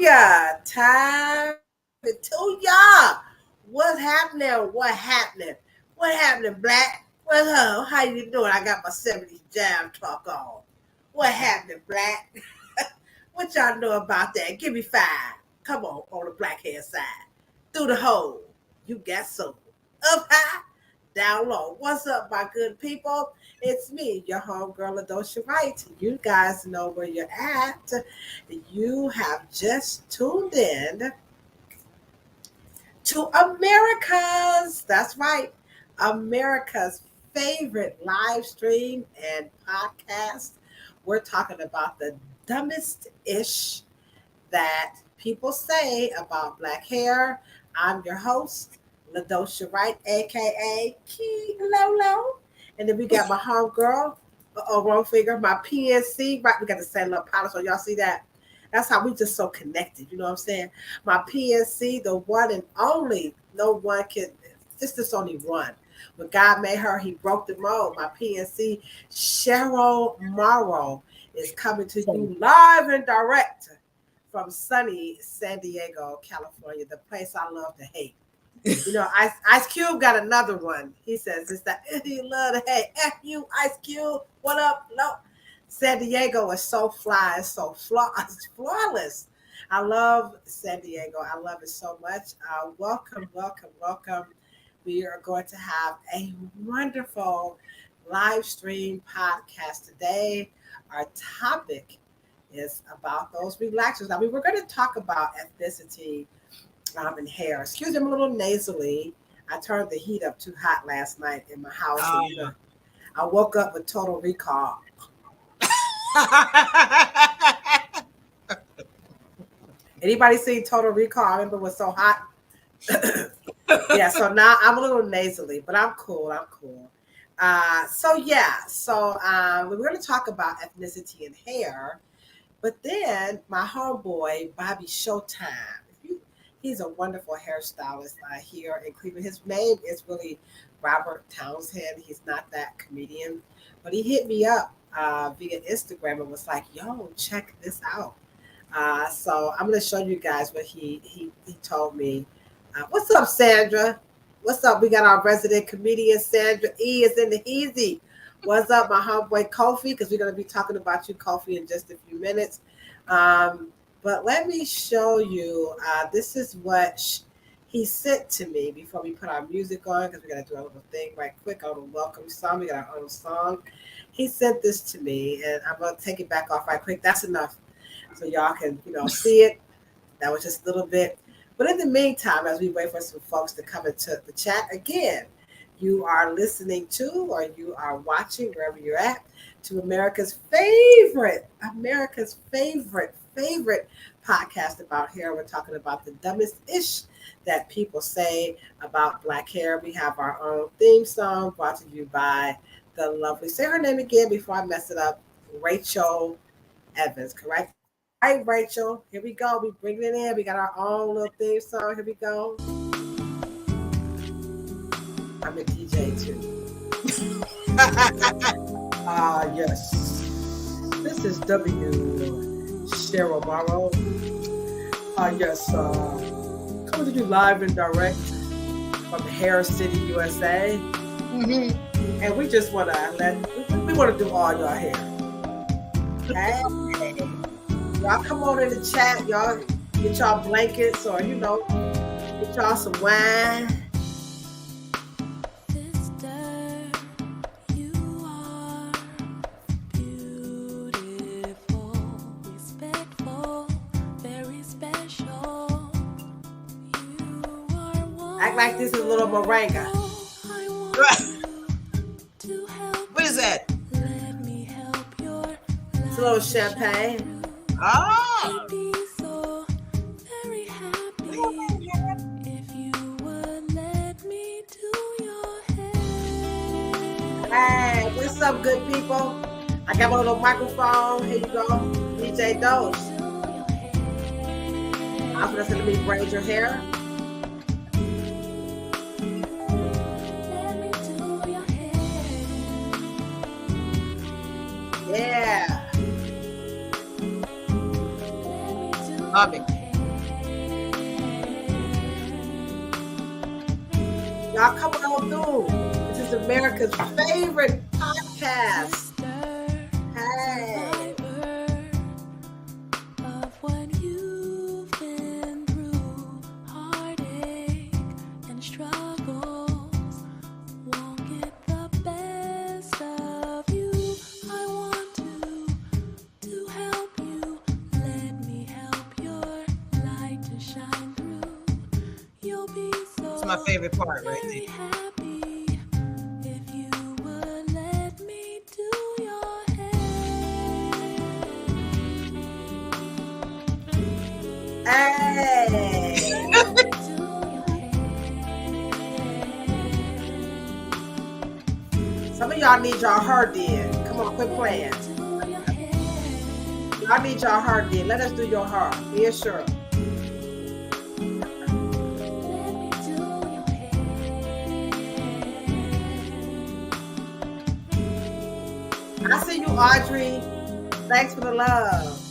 ya. Time to ya. What's happening? What happening? What happening, Black? What's up? How you doing? I got my 70s jam talk on. What happening, Black? What y'all know about that? Give me five. Come on the black hair side. Through the hole. You got soul. Up high, down low. What's up, my good people? It's me, your homegirl, Ladosha Wright. You guys know where you're at. You have just tuned in to that's right, America's favorite live stream and podcast. We're talking about the dumbest ish that people say about black hair. I'm your host, Ladosha Wright, aka Key Lolo. And then we got my homegirl, wrong figure, my PNC, right? We got the same little powder, so y'all see that? That's how we just so connected, you know what I'm saying? My PNC, the one and only, no one can, this only one. When God made her, he broke the mold. My PNC, Cheryl Morrow, is coming to you live and direct from sunny San Diego, California, the place I love to hate. You know, Ice Cube got another one. He says it's that you love to hate. F you, Ice Cube. What up? No. San Diego is so fly, it's so flawless. I love San Diego. I love it so much. Welcome. We are going to have a wonderful live stream podcast today. Our topic is about those relaxers. I mean, we're going to talk about ethnicity and hair. Excuse me, I'm a little nasally. I turned the heat up too hot last night in my house. And, you know, I woke up with total recall. Anybody seen Total Recall? I remember it was so hot. Yeah, so now I'm a little nasally, but I'm cool. So we're going to talk about ethnicity and hair, but then my homeboy Bobby Showtime, he's a wonderful hairstylist here in Cleveland. His name is really Robert Townsend. He's not that comedian, but he hit me up via Instagram and was like, yo, check this out. So I'm going to show you guys what he told me. What's up, Sandra? What's up? We got our resident comedian, Sandra E. is in the easy. What's up, my homeboy Kofi? Because we're going to be talking about you, Kofi, in just a few minutes. But let me show you. This is what he sent to me before we put our music on, because we got to do a little thing right quick on the welcome song. We got our own song. He sent this to me, and I'm going to take it back off right quick. That's enough. So y'all can, see it. That was just a little bit. But in the meantime, as we wait for some folks to come into the chat, again, you are listening to, or you are watching, wherever you're at, to America's favorite podcast about hair. We're talking about the dumbest ish that people say about black hair. We have our own theme song brought to you by the lovely, say her name again before I mess it up, Rachel Evans, correct? All right, Rachel, here we go. We bring it in. We got our own little theme song. Here we go. I'm a DJ too. Yes. This is Cheryl Morrow. Yes. Coming to you live and direct from Hair City, USA. Mm-hmm. And we just want to do all your hair. Hey. Y'all come on in the chat. Y'all get y'all blankets or, get y'all some wine. Act like this is a little moringa. What is that? It's a little champagne. Oh. Hey, what's up, good people? I got my little microphone. Here you go. DJ Dose. I'm going to say, let me braid your hair. Yeah. Love it. Y'all come on through. This is America's favorite podcast. Hey. Of what you've been through, heartache and struggles won't get the best of you. I want to help you. Let me help your light to shine through. You'll be so That's my favorite part right very there. happy if you would let me do your Hey. Some of y'all need y'all hair did. Come on, quit playing. Y'all need y'all hair did. Let us do your hair. Yeah, sure. I see you, Audrey. Thanks for the love.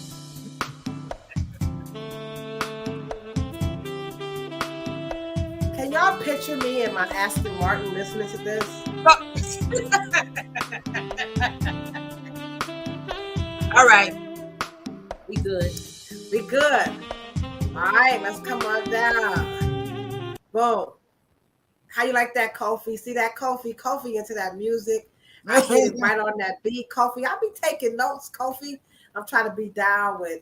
Can y'all picture me and my Aston Martin listening to this? All right. We good. We good. All right, let's come on down. Boom. How you like that, Kofi? See that, Kofi? Kofi into that music. I get it right on that beat, Kofi. I'll be taking notes, Kofi. I'm trying to be down with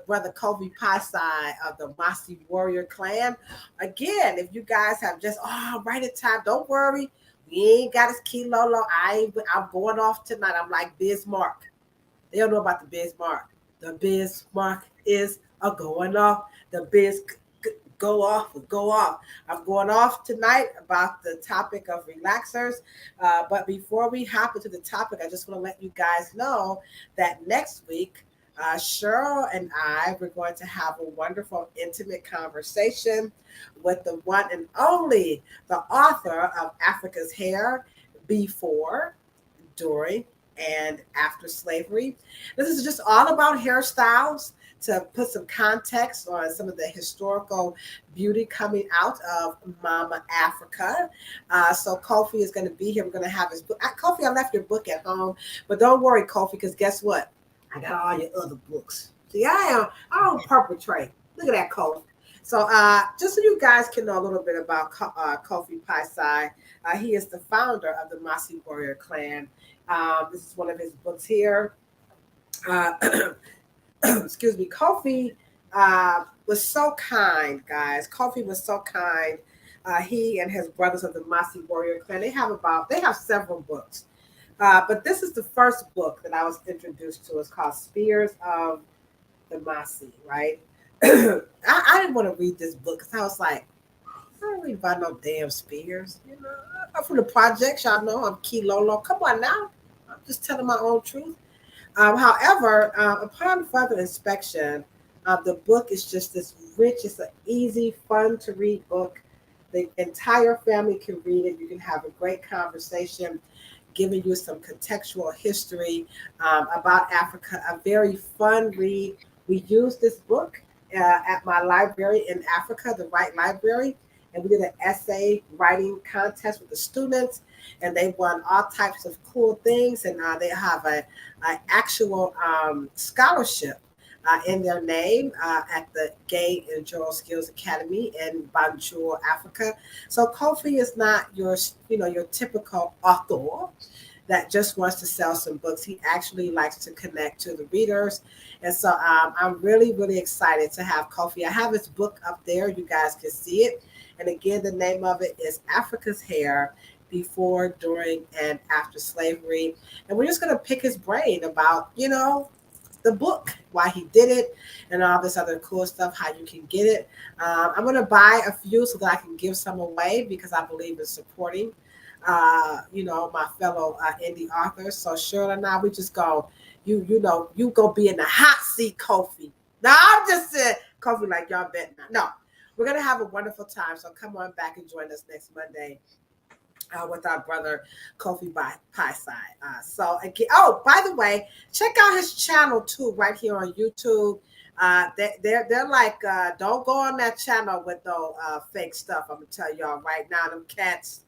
Brother Kofi Paisai of the Masi Warrior Clan. Again, if you guys have just, right in time, don't worry. We ain't got his key Lolo. I'm going off tonight. I'm like Bismarck. They don't know about the Bismarck. The Bismarck is a going off. The go off. I'm going off tonight about the topic of relaxers. But before we hop into the topic, I just want to let you guys know that next week, Cheryl and we're going to have a wonderful, intimate conversation with the one and only, the author of Africa's Hair, Before, During, and After Slavery. This is just all about hairstyles, to put some context on some of the historical beauty coming out of Mama Africa. So Kofi is going to be here. We're going to have his book. Kofi, I left your book at home, but don't worry, Kofi, because guess what? I got all your other books. See, I don't perpetrate. Look at that, Kofi. So just so you guys can know a little bit about Kofi Paisai, he is the founder of the Masi Warrior Clan. This is one of his books here. Excuse me. Kofi was so kind, guys. Kofi was so kind. He and his brothers of the Masi Warrior Clan, they have several books. But this is the first book that I was introduced to. It's called Spears of the Masi, right? I didn't want to read this book because I was like, I don't read about no damn spears. You know, I'm from the projects. Y'all know I'm Key Lolo. Come on now. I'm just telling my own truth. However, upon further inspection, the book is just this rich. It's an easy, fun to read book. The entire family can read it. You can have a great conversation, giving you some contextual history about Africa. A very fun read. We used this book at my library in Africa, the Wright Library, and we did an essay writing contest with the students, and they won all types of cool things, and they have an actual scholarship in their name at the Gay and Joral Skills Academy in Banjul, Africa. So Kofi is not your typical author that just wants to sell some books. He actually likes to connect to the readers. And so I'm really, really excited to have Kofi. I have his book up there. You guys can see it. And again, the name of it is Africa's Hair, Before, During, and After Slavery. And we're just going to pick his brain about, the book, why he did it, and all this other cool stuff, how you can get it. I'm going to buy a few so that I can give some away because I believe in supporting my fellow indie authors. So Shirley and I, we just go, you gonna be in the hot seat, Kofi. No, I'm just saying, Kofi, like y'all bet not. No, we're gonna have a wonderful time. So come on back and join us next Monday. with our brother Kofi Pie Side. So again, oh, by the way, check out his channel too, right here on YouTube. They're like, don't go on that channel with no fake stuff. I'm gonna tell y'all right now, them cats,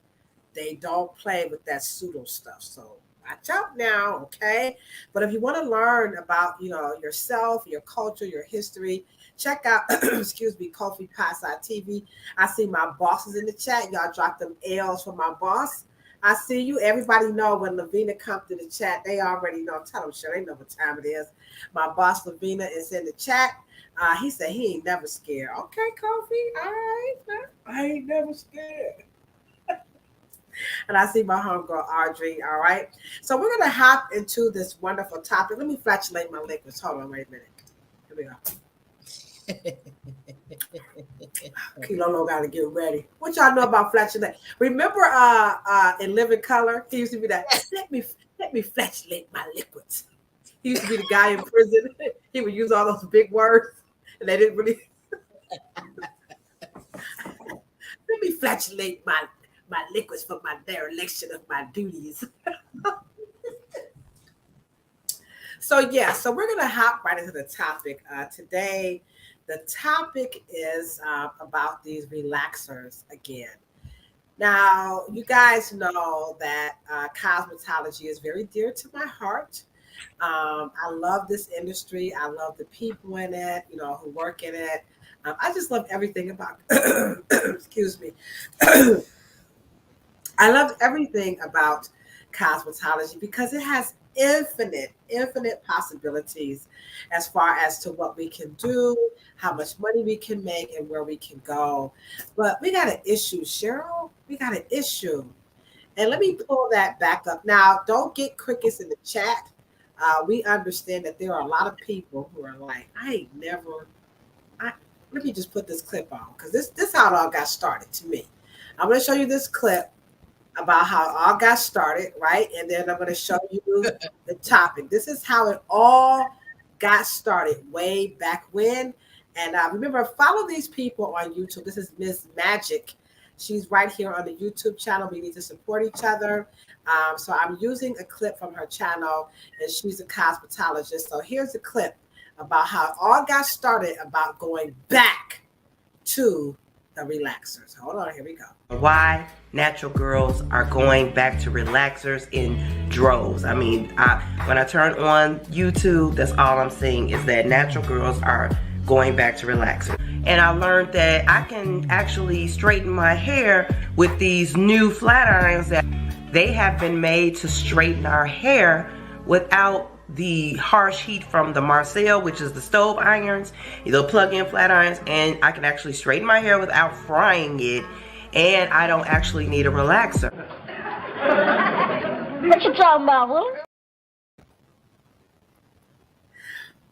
they don't play with that pseudo stuff. So watch out now, okay? But if you want to learn about, yourself, your culture, your history, check out, excuse me, Kofi Pasa TV. I see my bosses in the chat. Y'all drop them L's for my boss. I see you. Everybody know when Lavina comes to the chat, they already know. Tell them, sure, they know what time it is. My boss Lavina is in the chat. He said he ain't never scared. Okay, Kofi. All right. I ain't never scared. And I see my homegirl Audrey. All right. So we're gonna hop into this wonderful topic. Let me flatulate my liquids. Hold on, wait a minute. Here we go. Kilo gotta get ready. What y'all know about flatulate? Remember in Living Color, he used to be that, let me flatulate my liquids. He used to be the guy in prison. He would use all those big words and they didn't really let me flatulate my liquids for my dereliction of my duties. So we're gonna hop right into the topic today. The topic is about these relaxers again. Now, you guys know that cosmetology is very dear to my heart. I love this industry. I love the people in it, who work in it. I just love everything about. Excuse me. I love everything about cosmetology because it has infinite possibilities as far as to what we can do, how much money we can make, and where we can go. But we got an issue, Cheryl. We got an issue. And let me pull that back up. Now, don't get crickets in the chat. We understand that there are a lot of people who are like, I ain't never. Let me just put this clip on because this how it all got started to me. I'm going to show you this clip about how it all got started, right? And then I'm going to show you the topic. This is how it all got started way back when. And remember, follow these people on YouTube. This is Miss Magic. She's right here on the YouTube channel. We need to support each other. So I'm using a clip from her channel, and she's a cosmetologist. So here's a clip about how it all got started about going back to the relaxers. Hold on, here we go. Why natural girls are going back to relaxers in droves. I mean, when I turn on YouTube, that's all I'm seeing is that natural girls are going back to relaxers. And I learned that I can actually straighten my hair with these new flat irons that they have been made to straighten our hair without the harsh heat from the Marcel, which is the stove irons, the plug-in flat irons, and I can actually straighten my hair without frying it, and I don't actually need a relaxer. What you talking about, Will?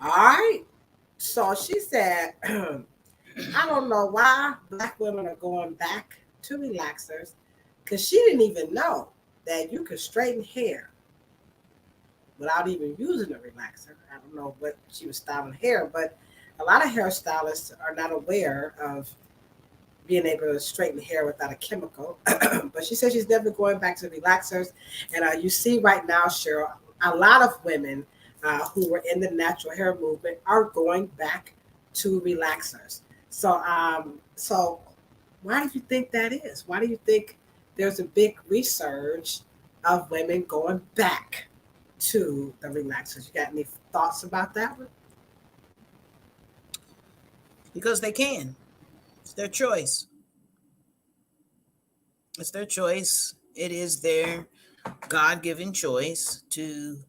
All right. So she said, I don't know why Black women are going back to relaxers because she didn't even know that you could straighten hair without even using a relaxer. I don't know what she was styling hair, but a lot of hairstylists are not aware of being able to straighten hair without a chemical. But she says she's never going back to relaxers. And you see right now, Cheryl, a lot of women who were in the natural hair movement are going back to relaxers. So why do you think that is? Why do you think there's a big resurge of women going back to the relaxers? You got any thoughts about that one? Because they can. It's their choice. It's their choice. It is their God-given choice to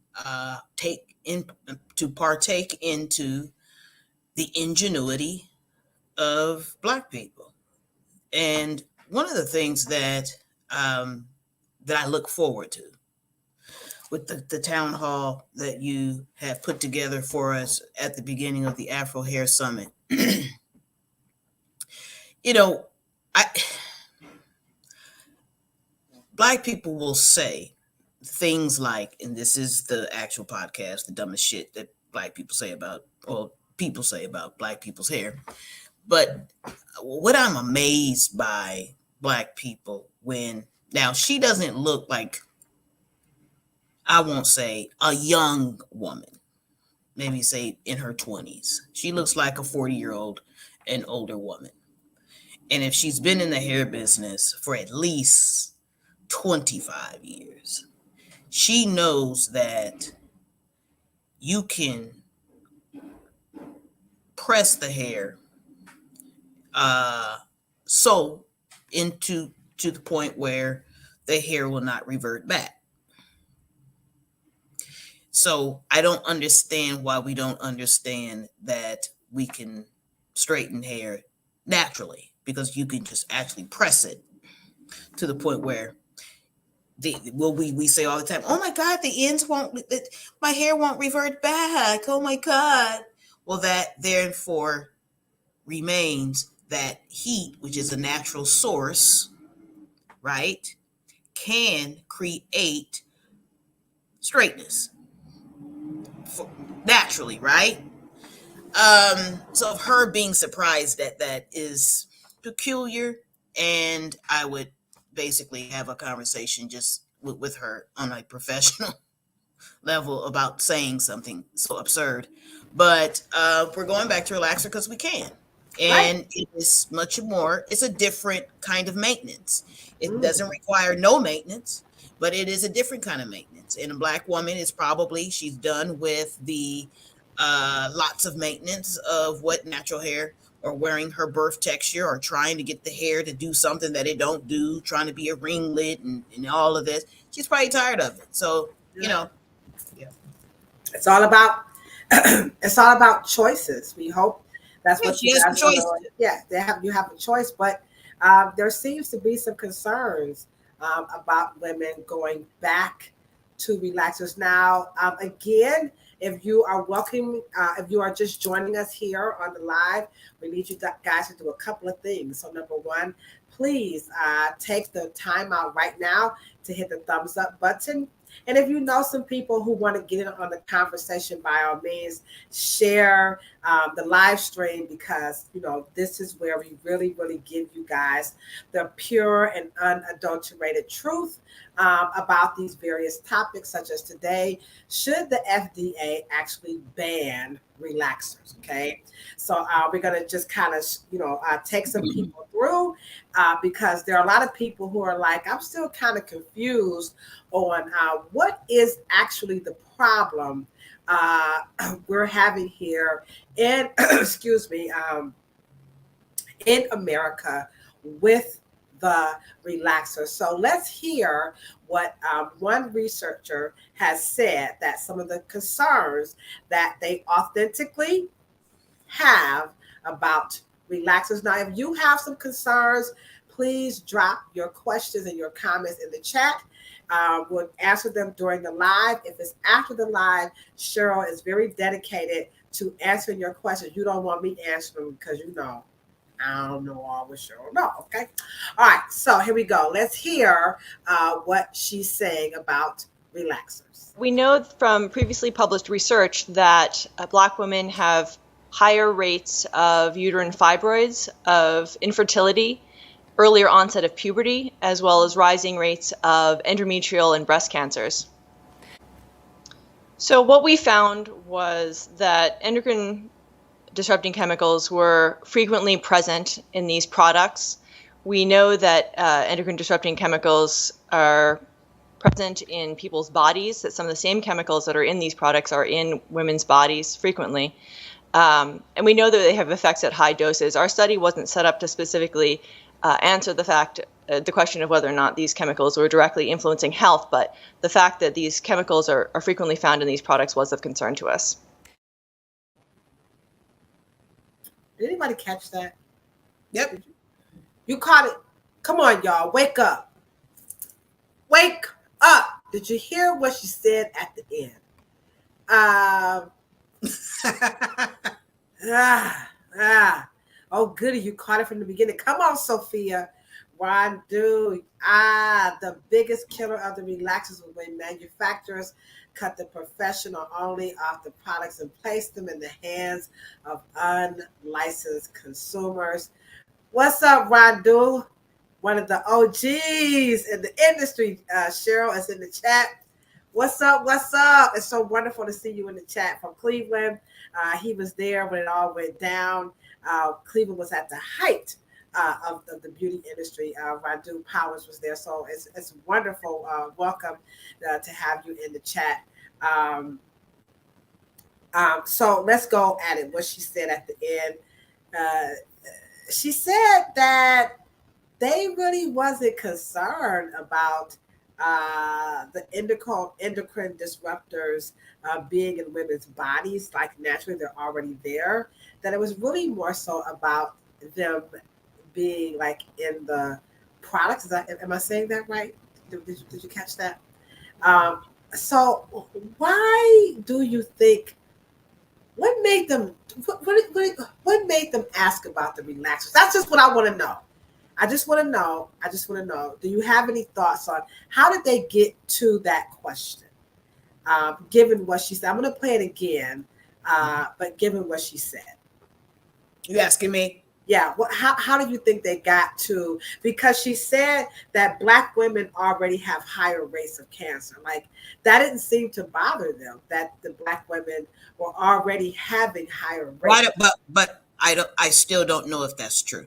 partake into the ingenuity of Black people. And one of the things that I look forward to with the town hall that you have put together for us at the beginning of the Afro Hair Summit, Black people will say things like, and this is the actual podcast, the dumbest shit that Black people say about, or people say about Black people's hair. But what I'm amazed by Black people when Now, she doesn't look like, I won't say a young woman, maybe say in her 20s. She looks like a 40-year-old and older woman. And if she's been in the hair business for at least 25 years, she knows that you can press the hair so into to the point where the hair will not revert back. So I don't understand why we don't understand that we can straighten hair naturally, because you can just actually press it to the point where we say all the time, oh my God, the ends won't, my hair won't revert back. Oh my God. Well, that therefore remains that heat, which is a natural source, right, can create straightness naturally, right? So of her being surprised at that is peculiar, and I would basically have a conversation just with her on a professional level about saying something so absurd. But we're going back to relaxer because we can. Right. And it is much more, it's a different kind of maintenance. It Mm. doesn't require no maintenance, but it is a different kind of maintenance. And a black woman is probably, she's done with the lots of maintenance of what natural hair, or wearing her birth texture, or trying to get the hair to do something that it don't do, trying to be a ringlet and all of this. She's probably tired of it. So, you Yeah. know, yeah. It's all about it's all about choices. We hope that's Yeah, what you she has the guys are choice. doing. Yeah, you have a choice, but there seems to be some concerns about women going back to relaxers now. Again, if you are welcome, if you are just joining us here on the live, we need you guys to do a couple of things. So number one, please take the time out right now to hit the thumbs up button. And if you know some people who want to get in on the conversation, by all means, share the live stream, because this is where we really give you guys the pure and unadulterated truth about these various topics, such as today: should the FDA actually ban relaxers? Okay, so we're gonna just kind of take some people through because there are a lot of people who are like, I'm still kind of confused on what is actually the problem we're having here in excuse me in America with the relaxer. So let's hear what one researcher has said, that some of the concerns that they authentically have about relaxers. Now, if you have some concerns, please drop your questions and your comments in the chat. We'll answer them during the live. If it's after the live, Cheryl is very dedicated to answering your questions. You don't want me answering them because I don't know all what Cheryl know. Okay. All right. So here we go. Let's hear what she's saying about relaxers. We know from previously published research that Black women have higher rates of uterine fibroids, of infertility, earlier onset of puberty, as well as rising rates of endometrial and breast cancers. So what we found was that endocrine disrupting chemicals were frequently present in these products. We know that endocrine disrupting chemicals are present in people's bodies, that some of the same chemicals that are in these products are in women's bodies frequently. And we know that they have effects at high doses. Our study wasn't set up to specifically answer the question of whether or not these chemicals were directly influencing health, but the fact that these chemicals are frequently found in these products was of concern to us. Did anybody catch that? Yep. You caught it. Come on, y'all. Wake up. Wake up. Did you hear what she said at the end? Oh, goody. You caught it from the beginning. Come on, Sophia. Ron, dude. The biggest killer of the relaxers was when manufacturers cut the professional only off the products and placed them in the hands of unlicensed consumers. What's up, Rondu? one of the OGs in the industry. Cheryl is in the chat. What's up? What's up? It's so wonderful to see you in the chat from Cleveland. He was there when it all went down. Cleveland was at the height of the beauty industry. Radu Powers was there. So it's wonderful. Welcome to have you in the chat. So let's go at it. What she said at the end. She said that they really wasn't concerned about the endocrine disruptors being in women's bodies, like naturally they're already there. That it was really more so about them being like in the products. Am I saying that right? Did you catch that? Um, so why do you think? What made them? What made them ask about the relaxers? That's just what I want to know. I just want to know. I just want to know. Do you have any thoughts on how did they get to that question? Given what she said, I'm going to play it again. But given what she said, You asking me? yeah. How do you think they got to? Because she said that Black women already have higher rates of cancer. Like that didn't seem to bother them. That the Black women were already having higher rates. But I don't. I still don't know if that's true.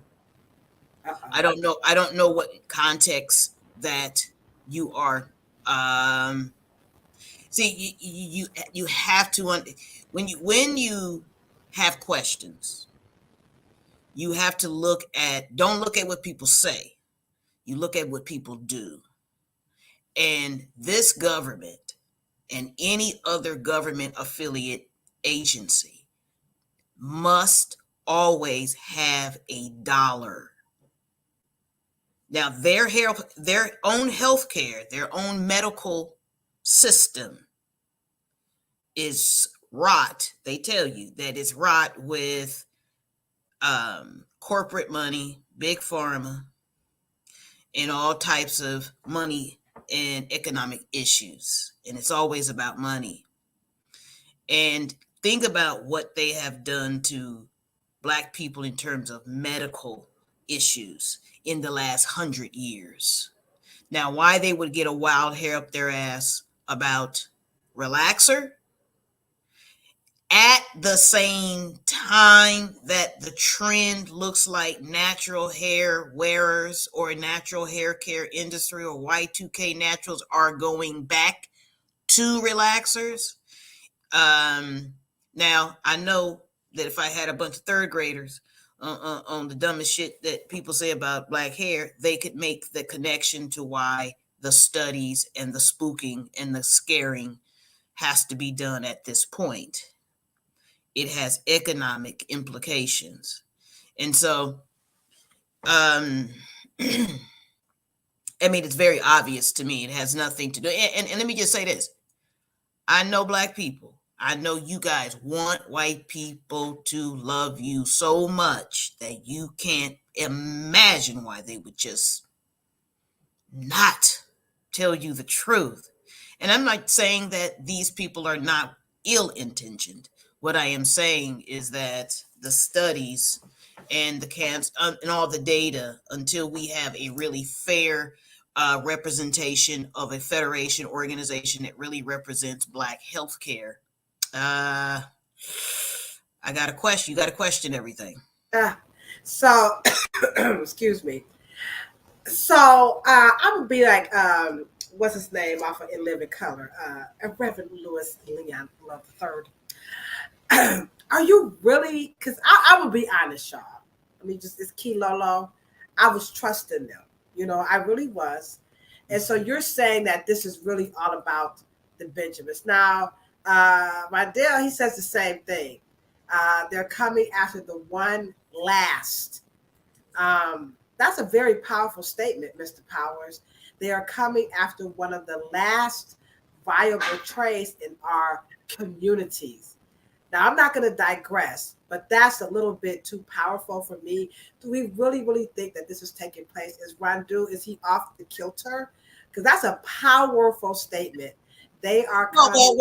Uh-oh. I don't know. I don't know what context that you are. See, you have to when you have questions, you have to look at. Don't look at what people say. You look at what people do. And this government and any other government affiliate agency must always have a dollar. Now, their own healthcare, their own medical system is wrought. They tell you that it's wrought with corporate money, big pharma, and all types of money and economic issues. And it's always about money. And think about what they have done to Black people in terms of medical issues in the last 100 years. Now, why they would get a wild hair up their ass about relaxer at the same time that the trend looks like natural hair wearers or natural hair care industry or Y2K naturals are going back to relaxers. Now I know that if I had a bunch of third graders on the dumbest shit that people say about Black hair, they could make the connection to why the studies and the spooking and the scaring has to be done at this point. It has economic implications. And so, I mean, it's very obvious to me. It has nothing to do. And let me just say this. I know Black people. I know you guys want white people to love you so much that you can't imagine why they would just not tell you the truth. And I'm not saying that these people are not ill-intentioned. What I am saying is that the studies and the cancer and all the data, until we have a really fair representation of a federation organization that really represents Black healthcare, I got a question. You got to question everything. So, excuse me. So I'm gonna be like, what's his name off of In Living Color? Reverend Lewis Leon Love III. Are you really? Because I will be honest, y'all. I mean, just this Key Lolo. I was trusting them. You know, I really was. And so you're saying that this is really all about the Benjamins. Now, Rydell, he says the same thing. They're coming after the one last. That's a very powerful statement, Mr. Powers. They are coming after one of the last viable trades in our communities. Now, I'm not going to digress, but that's a little bit too powerful for me. Do we really, really think that this is taking place? Is Randu, is he off the kilter? Because that's a powerful statement. They are coming.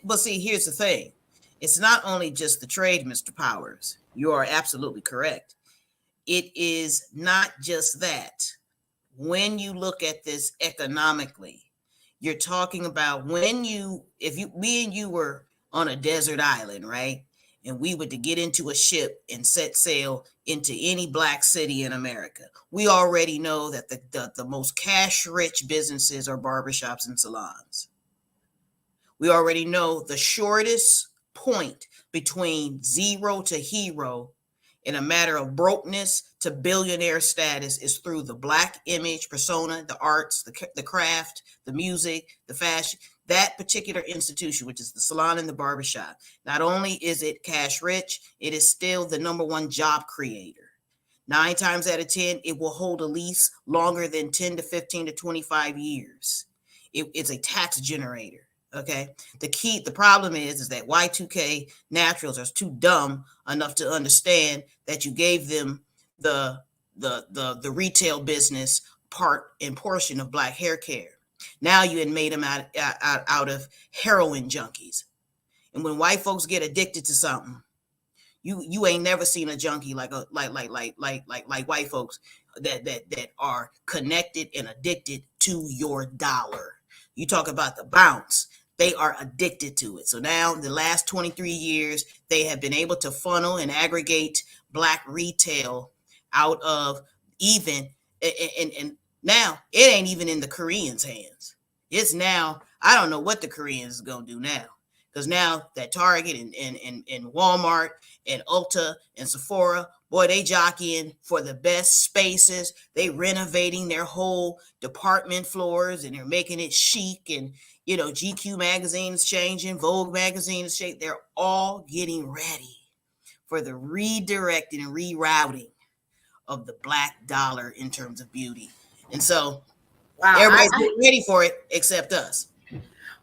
But see, here's the thing. It's not only just the trade, Mr. Powers. You are absolutely correct. it is not just that. When you look at this economically, you're talking about when you, if you, me and you were on a desert island, right? And we were to get into a ship and set sail into any black city in America. We already know that the most cash rich businesses are barbershops and salons. We already know the shortest point between zero to hero in a matter of brokenness to billionaire status is through the black image persona, the arts, the craft, the music, the fashion. That particular institution, which is the salon and the barbershop, not only is it cash rich, it is still the number one job creator. 9 times out of 10, it will hold a lease longer than 10 to 15 to 25 years. It's a tax generator. Okay. The problem is that Y2K naturals are too dumb enough to understand that you gave them the retail business part and portion of black hair care. Now you had made them out of heroin junkies. And when white folks get addicted to something, you ain't never seen a junkie like white folks that are connected and addicted to your dollar. You talk about the bounce. They are addicted to it. So now, the last 23 years, they have been able to funnel and aggregate black retail out of even, and now it ain't even in the Koreans' hands. It's now, I don't know what the Koreans is going to do now. Because now that Target and Walmart and Ulta and Sephora, boy, they jockeying for the best spaces. They renovating their whole department floors and they're making it chic. And, you know, GQ magazine is changing, Vogue magazine is changing. They're all getting ready for the redirecting and rerouting of the black dollar in terms of beauty. And so everybody's getting ready for it except us.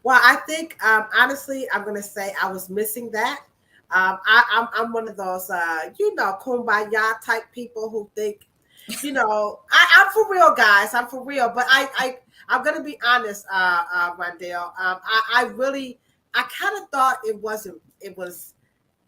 Well, I think honestly, I'm gonna say I was missing that. I'm one of those kumbaya type people who think, I'm for real, guys. I'm for real. But I'm gonna be honest, Rondell. I kind of thought it wasn't. It was,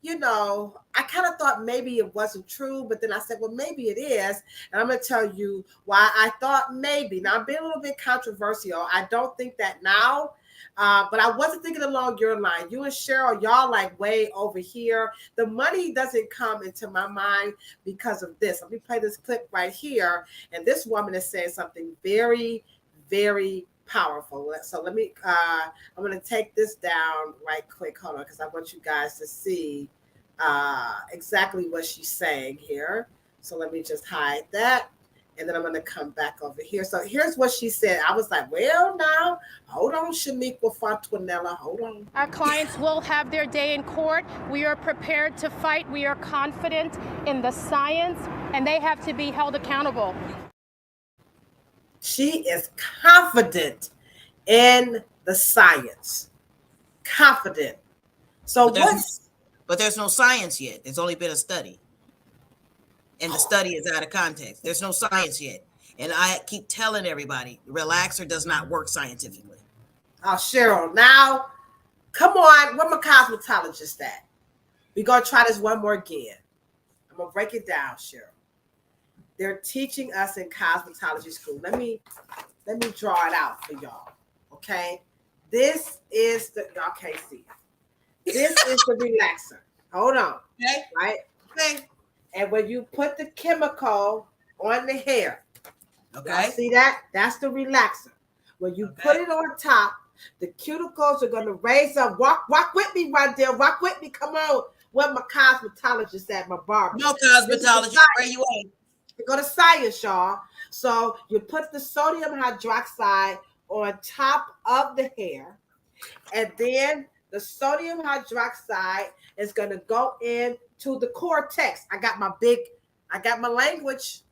I kind of thought maybe it wasn't true, but then I said, well, maybe it is. And I'm going to tell you why I thought maybe. Now, I'm being a little bit controversial. I don't think that now, but I wasn't thinking along your line. You and Cheryl, y'all like way over here. The money doesn't come into my mind because of this. Let me play this clip right here. And this woman is saying something very, very powerful. So let me, I'm going to take this down right quick. Hold on, because I want you guys to see exactly what she's saying here. So let me just hide that. And then I'm going to come back over here. So here's what she said. I was like, well, now, hold on, Shaniqua Fontanella. Hold on. Our clients will have their day in court. We are prepared to fight. We are confident in the science, and they have to be held accountable. She is confident in the science. Confident. So but there's no science yet. There's only been a study. And the study is out of context. There's no science yet. And I keep telling everybody, relaxer does not work scientifically. Oh, Cheryl, now, come on. Where my cosmetologist at? We're going to try this one more again. I'm going to break it down, Cheryl. They're teaching us in cosmetology school. Let me draw it out for y'all. Okay. This is y'all can't see it. This is the relaxer. Hold on. Okay. Right? Okay. And when you put the chemical on the hair, okay, see that? That's the relaxer. When you put it on top, the cuticles are going to raise up. Walk with me right there. Walk with me. Come on. Where my cosmetologist at, my barber. No cosmetologist. Where you at? Go to science, y'all. So you put the sodium hydroxide on top of the hair, and then the sodium hydroxide is going to go into the cortex. I got my language.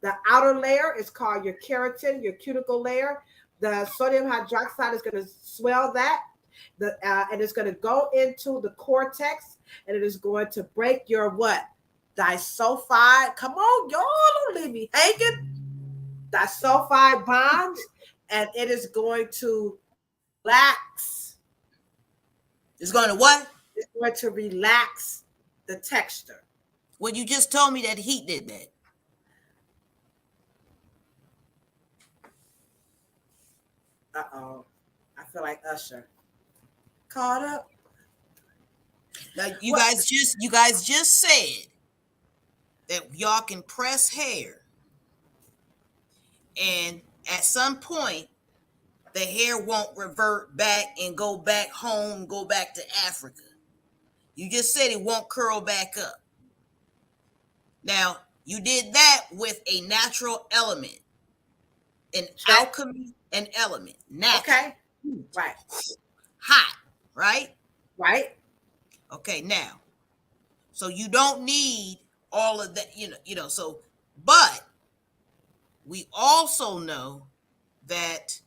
The outer layer is called your keratin, your cuticle layer. The sodium hydroxide is going to swell that, and it's going to go into the cortex, and it is going to break your what? Disulfide. Come on, y'all, don't leave me hanging. Disulfide bonds, and it is going to relax. It's going to what? It's going to relax the texture. Well, you just told me that heat did that. Uh-oh. I feel like Usher. Caught up. Now What? you guys just said that y'all can press hair, and at some point the hair won't revert back and go back home, go back to Africa. You just said it won't curl back up. Now, you did that with a natural element, an Check. alchemy, an element, natural, Okay. Right. hot, right? Right. Okay, now, so you don't need all of that, so, but we also know that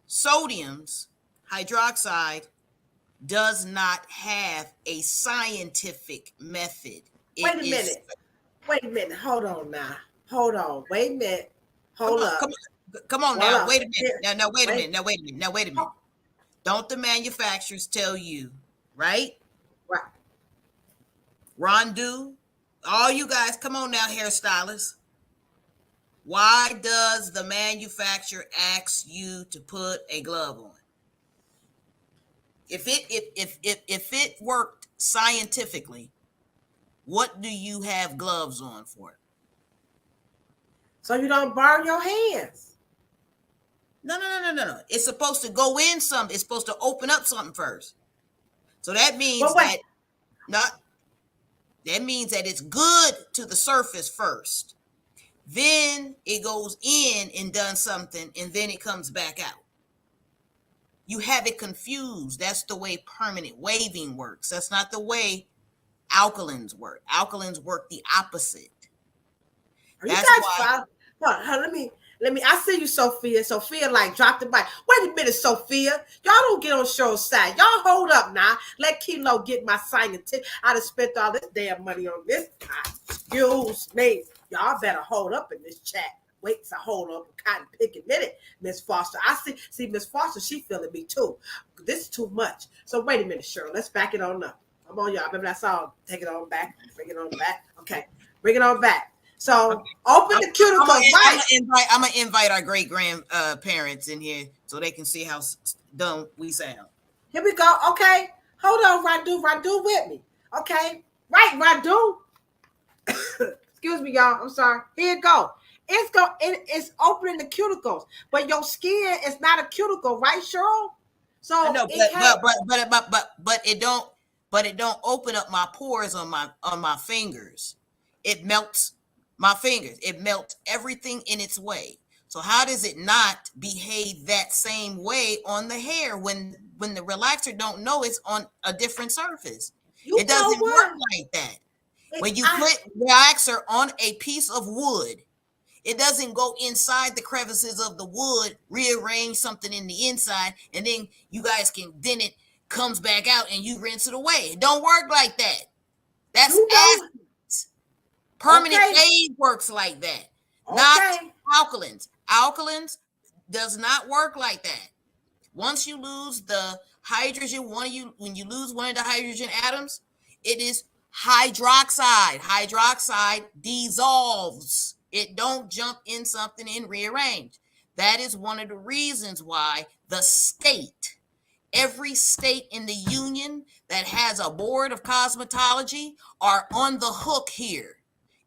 sodium's hydroxide does not have a scientific method. It Wait a is, minute. Wait a minute. Hold on now. Hold on. Wait a minute. come Hold on, up. come on Hold now, up. wait a minute. Here. Now, wait a minute. Wait. Now, wait a minute. Oh, Don't the manufacturers tell you, right? right. Rondu, all you guys, come on now, hairstylists. Why does the manufacturer ask you to put a glove on? If it worked scientifically, what do you have gloves on for? So you don't burn your hands. No. It's supposed to go in something. It's supposed to open up something first. So that means But wait. that not that means that it's good to the surface first. Then it goes in and does something, and then it comes back out. You have it confused. That's the way permanent waving works. That's not the way alkalins work. Alkalins work the opposite. Are you That's guys why. following? Hold on, let me. I see you, Sophia. Sophia, like dropped the mic. Wait a minute, Sophia. Y'all don't get on show's side. Y'all hold up now. Let Kilo get my scientific. I done spent all this damn money on this. Excuse me. Y'all better hold up in this chat. Wait to hold up a cotton picking minute, Miss Foster. I see Miss Foster, she feeling me too. This is too much. So wait a minute, Cheryl. Let's back it on up. Come on, y'all. Remember that song? Take it on back. Bring it on back. Okay. Bring it on back. So open the cuticles, right? I'm gonna invite our great grandparents in here so they can see how dumb we sound. Here we go. Okay. Hold on, Radu. Radu with me. Okay. Right, Radu. Excuse me, y'all. I'm sorry. Here it go. It's opening the cuticles, but your skin is not a cuticle, right, Cheryl? I So know, it can't. but it don't open up my pores on my fingers. It melts my fingers. It melts everything in its way. So how does it not behave that same way on the hair when the relaxer don't know it's on a different surface? You It know doesn't work what? like that. It, When you I put relaxer on a piece of wood, it doesn't go inside the crevices of the wood, rearrange something in the inside, and then you guys then it comes back out and you rinse it away. It don't work like that. That's you know. acids. Permanent Okay. wave works like that, not Okay. alkalins. Alkalins does not work like that. Once you lose the hydrogen, when you lose one of the hydrogen atoms, it is hydroxide. Hydroxide dissolves. It don't jump in something and rearrange. That is one of the reasons why every state in the union that has a board of cosmetology are on the hook here.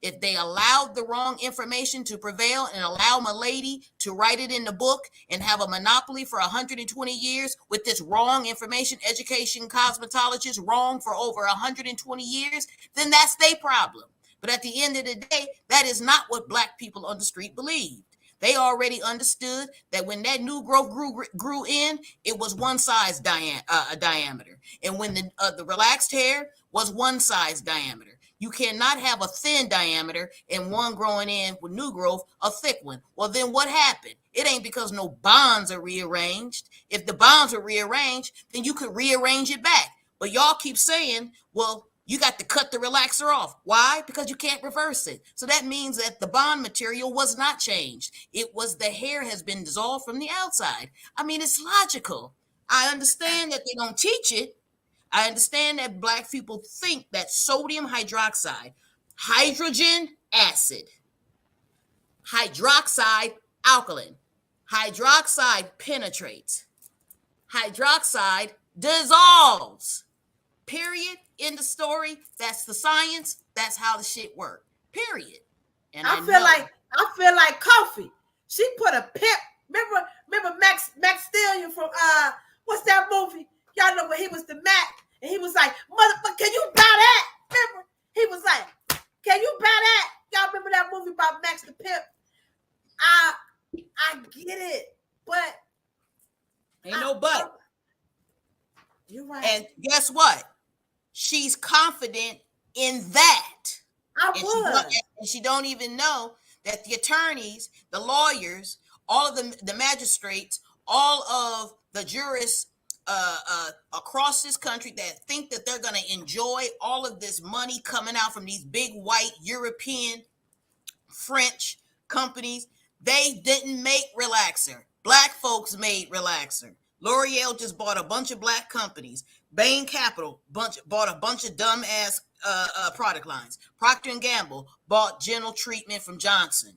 If they allowed the wrong information to prevail and allow my lady to write it in the book and have a monopoly for 120 years with this wrong information, education cosmetologist wrong for over 120 years, then that's their problem. But at the end of the day, that is not what Black people on the street believed. They already understood that when that new growth grew in, it was one size diameter, and when the relaxed hair was one size diameter. You cannot have a thin diameter and one growing in with new growth, a thick one. Well, then what happened? It ain't because no bonds are rearranged. If the bonds are rearranged, then you could rearrange it back. But y'all keep saying, well, you got to cut the relaxer off. Why? Because you can't reverse it. So that means that the bond material was not changed. It was the hair has been dissolved from the outside. I mean, it's logical. I understand that they don't teach it. I understand that Black people think that sodium hydroxide, hydrogen acid, hydroxide alkaline, Hydroxide penetrates. Hydroxide dissolves. Period. End of story. That's the science. That's how the shit works. Period. And I I feel know. like coffee. She put a pimp. Remember Max Stallion from what's that movie? Y'all know when he was the Mac and he was like, motherfucker, can you buy that? Remember? He was like, can you buy that? Y'all remember that movie about Max the Pimp? I get it, but Ain't no but. You're right. And guess what? She's confident in that. And she don't even know that the attorneys, the lawyers, all of the magistrates, all of the jurists across this country that think that they're going to enjoy all of this money coming out from these big white European, French companies, they didn't make relaxer. Black folks made relaxer. L'Oreal just bought a bunch of black companies. Bain Capital bought a bunch of dumb ass product lines. Procter & Gamble bought Gentle Treatment from Johnson.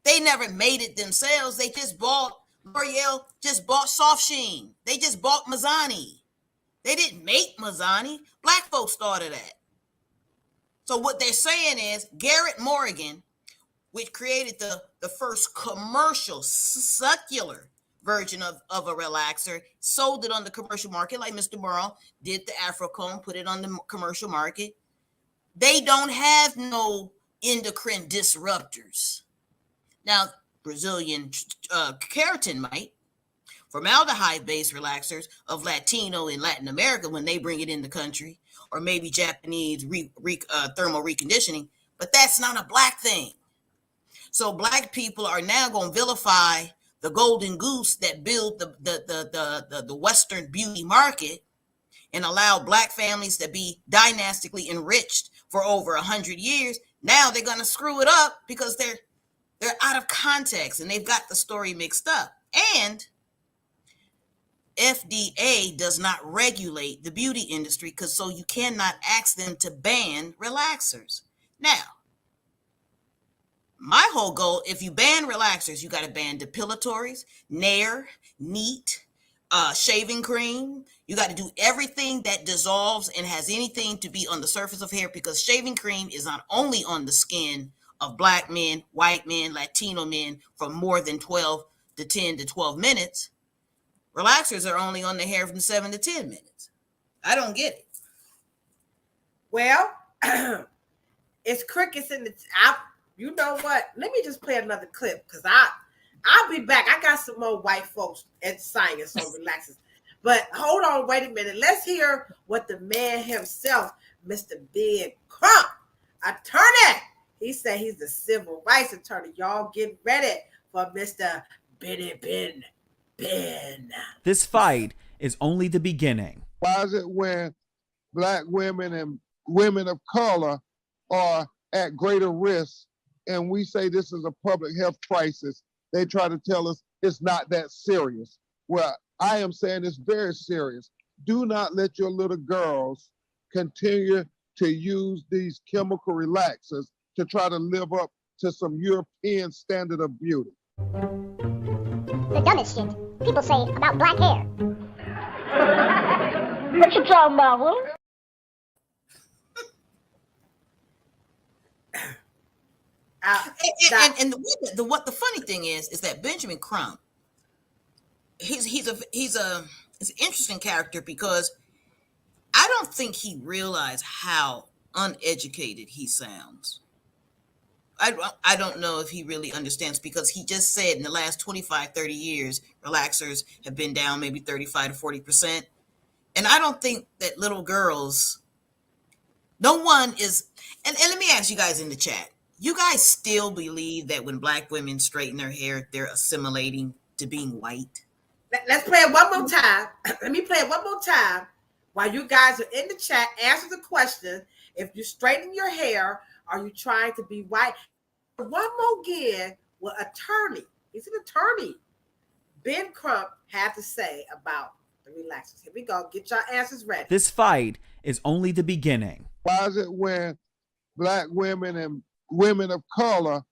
They never made it themselves. They just bought, L'Oreal just bought Soft Sheen. They just bought Mazzani. They didn't make Mazzani. Black folks started that. So what they're saying is Garrett Morgan, which created the first commercial succular version of a relaxer, sold it on the commercial market like Mr. Burrow did the Afrocomb, put it on the commercial market. They don't have no endocrine disruptors. Now, Brazilian keratin might. Formaldehyde-based relaxers of Latino in Latin America when they bring it in the country, or maybe Japanese thermal reconditioning, but that's not a black thing. So black people are now going to vilify the golden goose that built the Western beauty market and allow black families to be dynastically enriched for over 100 years. Now they're going to screw it up because they're out of context and they've got the story mixed up. And FDA does not regulate the beauty industry so you cannot ask them to ban relaxers. Now, my whole goal, if you ban relaxers, you got to ban depilatories, Nair, Neat, shaving cream. You got to do everything that dissolves and has anything to be on the surface of hair, because shaving cream is not only on the skin of black men, white men, Latino men for more than 10 to 12 minutes. Relaxers are only on the hair from 7 to 10 minutes. I don't get it. Well, it's crickets in the you know what? Let me just play another clip because I'll be back. I got some more white folks and science on relaxers. But hold on, wait a minute. Let's hear what the man himself, Mr. Ben Crump, attorney. He said he's the civil rights attorney. Y'all get ready for Mr. Ben. This fight is only the beginning. Why is it when black women and women of color are at greater risk and we say this is a public health crisis, they try to tell us it's not that serious? Well, I am saying it's very serious. Do not let your little girls continue to use these chemical relaxers to try to live up to some European standard of beauty. The dumbest shit people say about black hair. What you talking about, Will? And the funny thing is that Benjamin Crump, he's an interesting character because I don't think he realized how uneducated he sounds. I don't know if he really understands, because he just said in the last 25, 30 years, relaxers have been down maybe 35 to 40%. And I don't think that little girls, no one is, and let me ask you guys in the chat, you guys still believe that when black women straighten their hair, they're assimilating to being white? Let's play it one more time. Let me play it one more time. While you guys are in the chat, answer the question. If you straighten your hair, are you trying to be white? One more again, what attorney, he's an attorney, Ben Crump had to say about the relaxers. Here we go. Get your answers ready. This fight is only the beginning. Why is it when black women and women of color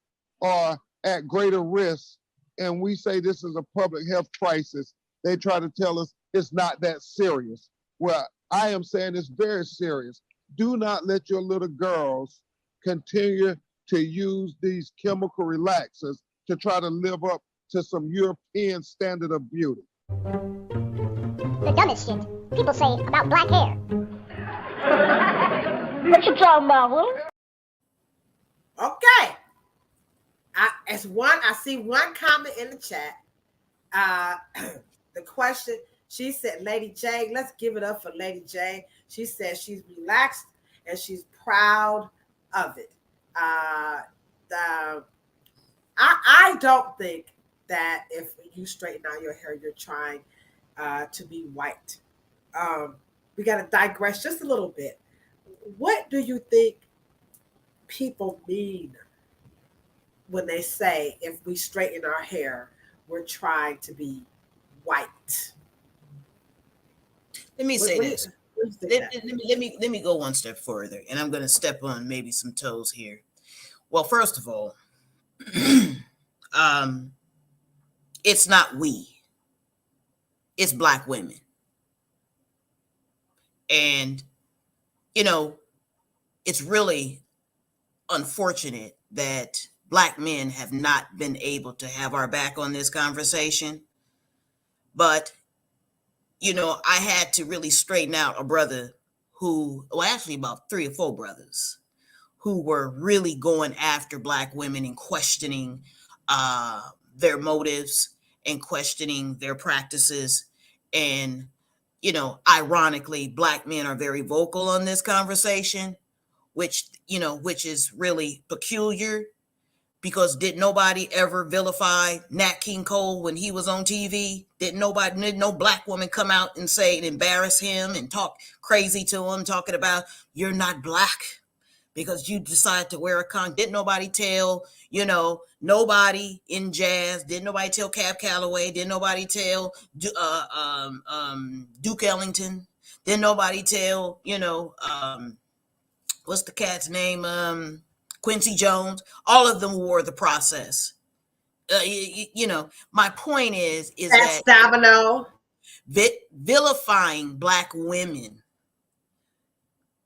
are at greater risk and we say this is a public health crisis, they try to tell us it's not that serious. Well, I am saying it's very serious. Do not let your little girls continue to use these chemical relaxers to try to live up to some European standard of beauty. The dumbest shit people say about black hair. What you talking about, Will? Okay. I see one comment in the chat. The question, she said, Lady J, let's give it up for Lady J. She said she's relaxed and she's proud of it. I don't think that if you straighten out your hair, you're trying to be white. We got to digress just a little bit. What do you think people mean when they say if we straighten our hair, we're trying to be white? Let me say this. Let me go one step further, and I'm going to step on maybe some toes here. Well, first of all, it's not we, it's Black women. And, you know, it's really unfortunate that Black men have not been able to have our back on this conversation. But, you know, I had to really straighten out a brother who, well, actually about 3 or 4 brothers who were really going after Black women and questioning their motives and questioning their practices. And, you know, ironically, Black men are very vocal on this conversation, which is really peculiar, because did nobody ever vilify Nat King Cole when he was on TV? Did no Black woman come out and say and embarrass him and talk crazy to him, talking about you're not Black because you decide to wear a con? Didn't nobody tell, nobody in jazz? Didn't nobody tell Cab Calloway? Didn't nobody tell Duke Ellington? Didn't nobody tell, what's the cat's name? Quincy Jones? All of them wore the process. My point is that Stabilo. Vilifying Black women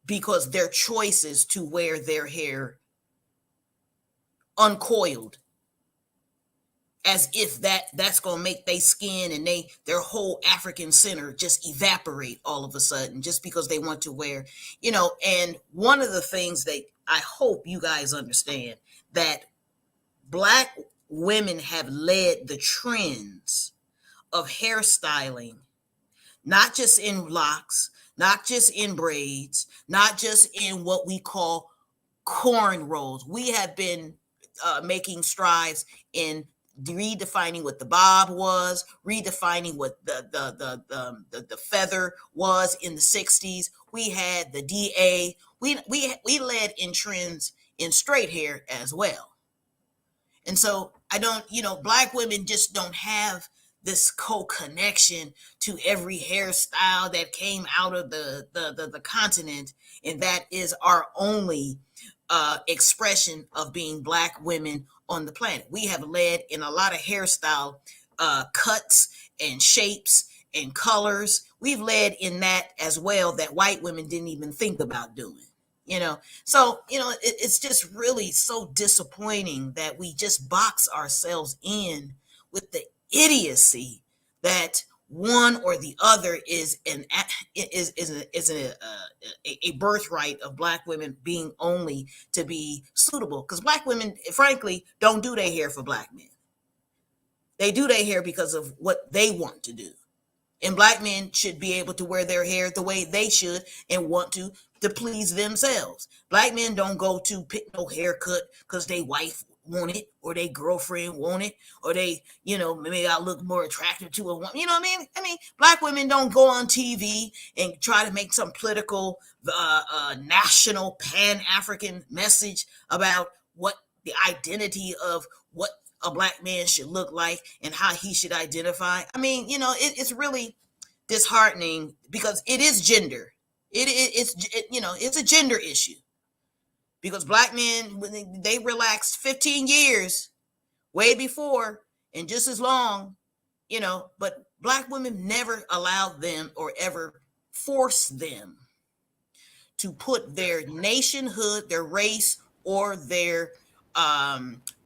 because their choices to wear their hair uncoiled, as if that's gonna make their skin and their whole African center just evaporate all of a sudden just because they want to wear, and one of the things that I hope you guys understand, that Black women have led the trends of hairstyling, not just in locks, not just in braids, not just in what we call cornrows. We have been making strides in redefining what the bob was, redefining what the feather was in the 60s. We had the DA. We led in trends in straight hair as well. And so I don't, Black women just don't have this co-connection to every hairstyle that came out of the continent, and that is our only expression of being Black women on the planet. We have led in a lot of hairstyle cuts and shapes and colors. We've led in that as well that white women didn't even think about doing. So it's just really so disappointing that we just box ourselves in with the idiocy that one or the other is a birthright of Black women being only to be suitable. Because Black women, frankly, don't do their hair for Black men. They do their hair because of what they want to do. And Black men should be able to wear their hair the way they should and want to please themselves. Black men don't go to pick no haircut because they wife want it or they girlfriend want it or they, maybe I look more attractive to a woman. You know what I mean? I mean, Black women don't go on TV and try to make some political, national Pan-African message about what the identity of what a Black man should look like and how he should identify. I mean, it's really disheartening because it is gender. It's a gender issue, because Black men, when they relaxed 15 years way before, and just as long, but Black women never allowed them or ever forced them to put their nationhood, their race, or their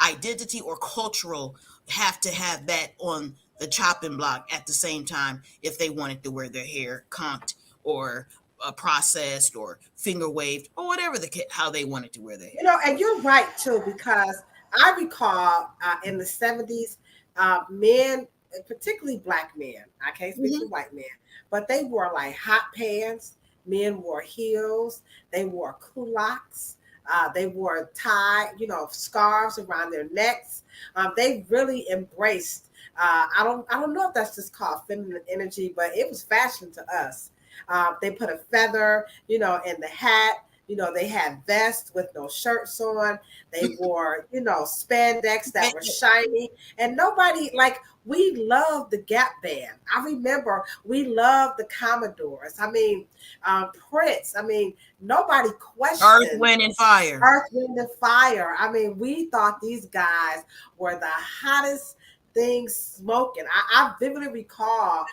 identity or cultural, have to have that on the chopping block at the same time if they wanted to wear their hair conked or processed or finger waved or whatever how they wanted to wear their hair. And you're right too, because I recall in the 70s, men, particularly Black men, I can't speak for white men, but they wore like hot pants. Men wore heels. They wore culottes. They wore scarves around their necks. They really embraced. I don't know if that's just called feminine energy, but it was fashion to us. They put a feather, in the hat. They had vests with no shirts on. They wore, spandex that were shiny. And nobody, we loved the Gap band. I remember we loved the Commodores. I mean, Prince. I mean, nobody questioned Earth, Wind, and Fire. Earth, Wind, and Fire. I mean, we thought these guys were the hottest things smoking. I vividly recall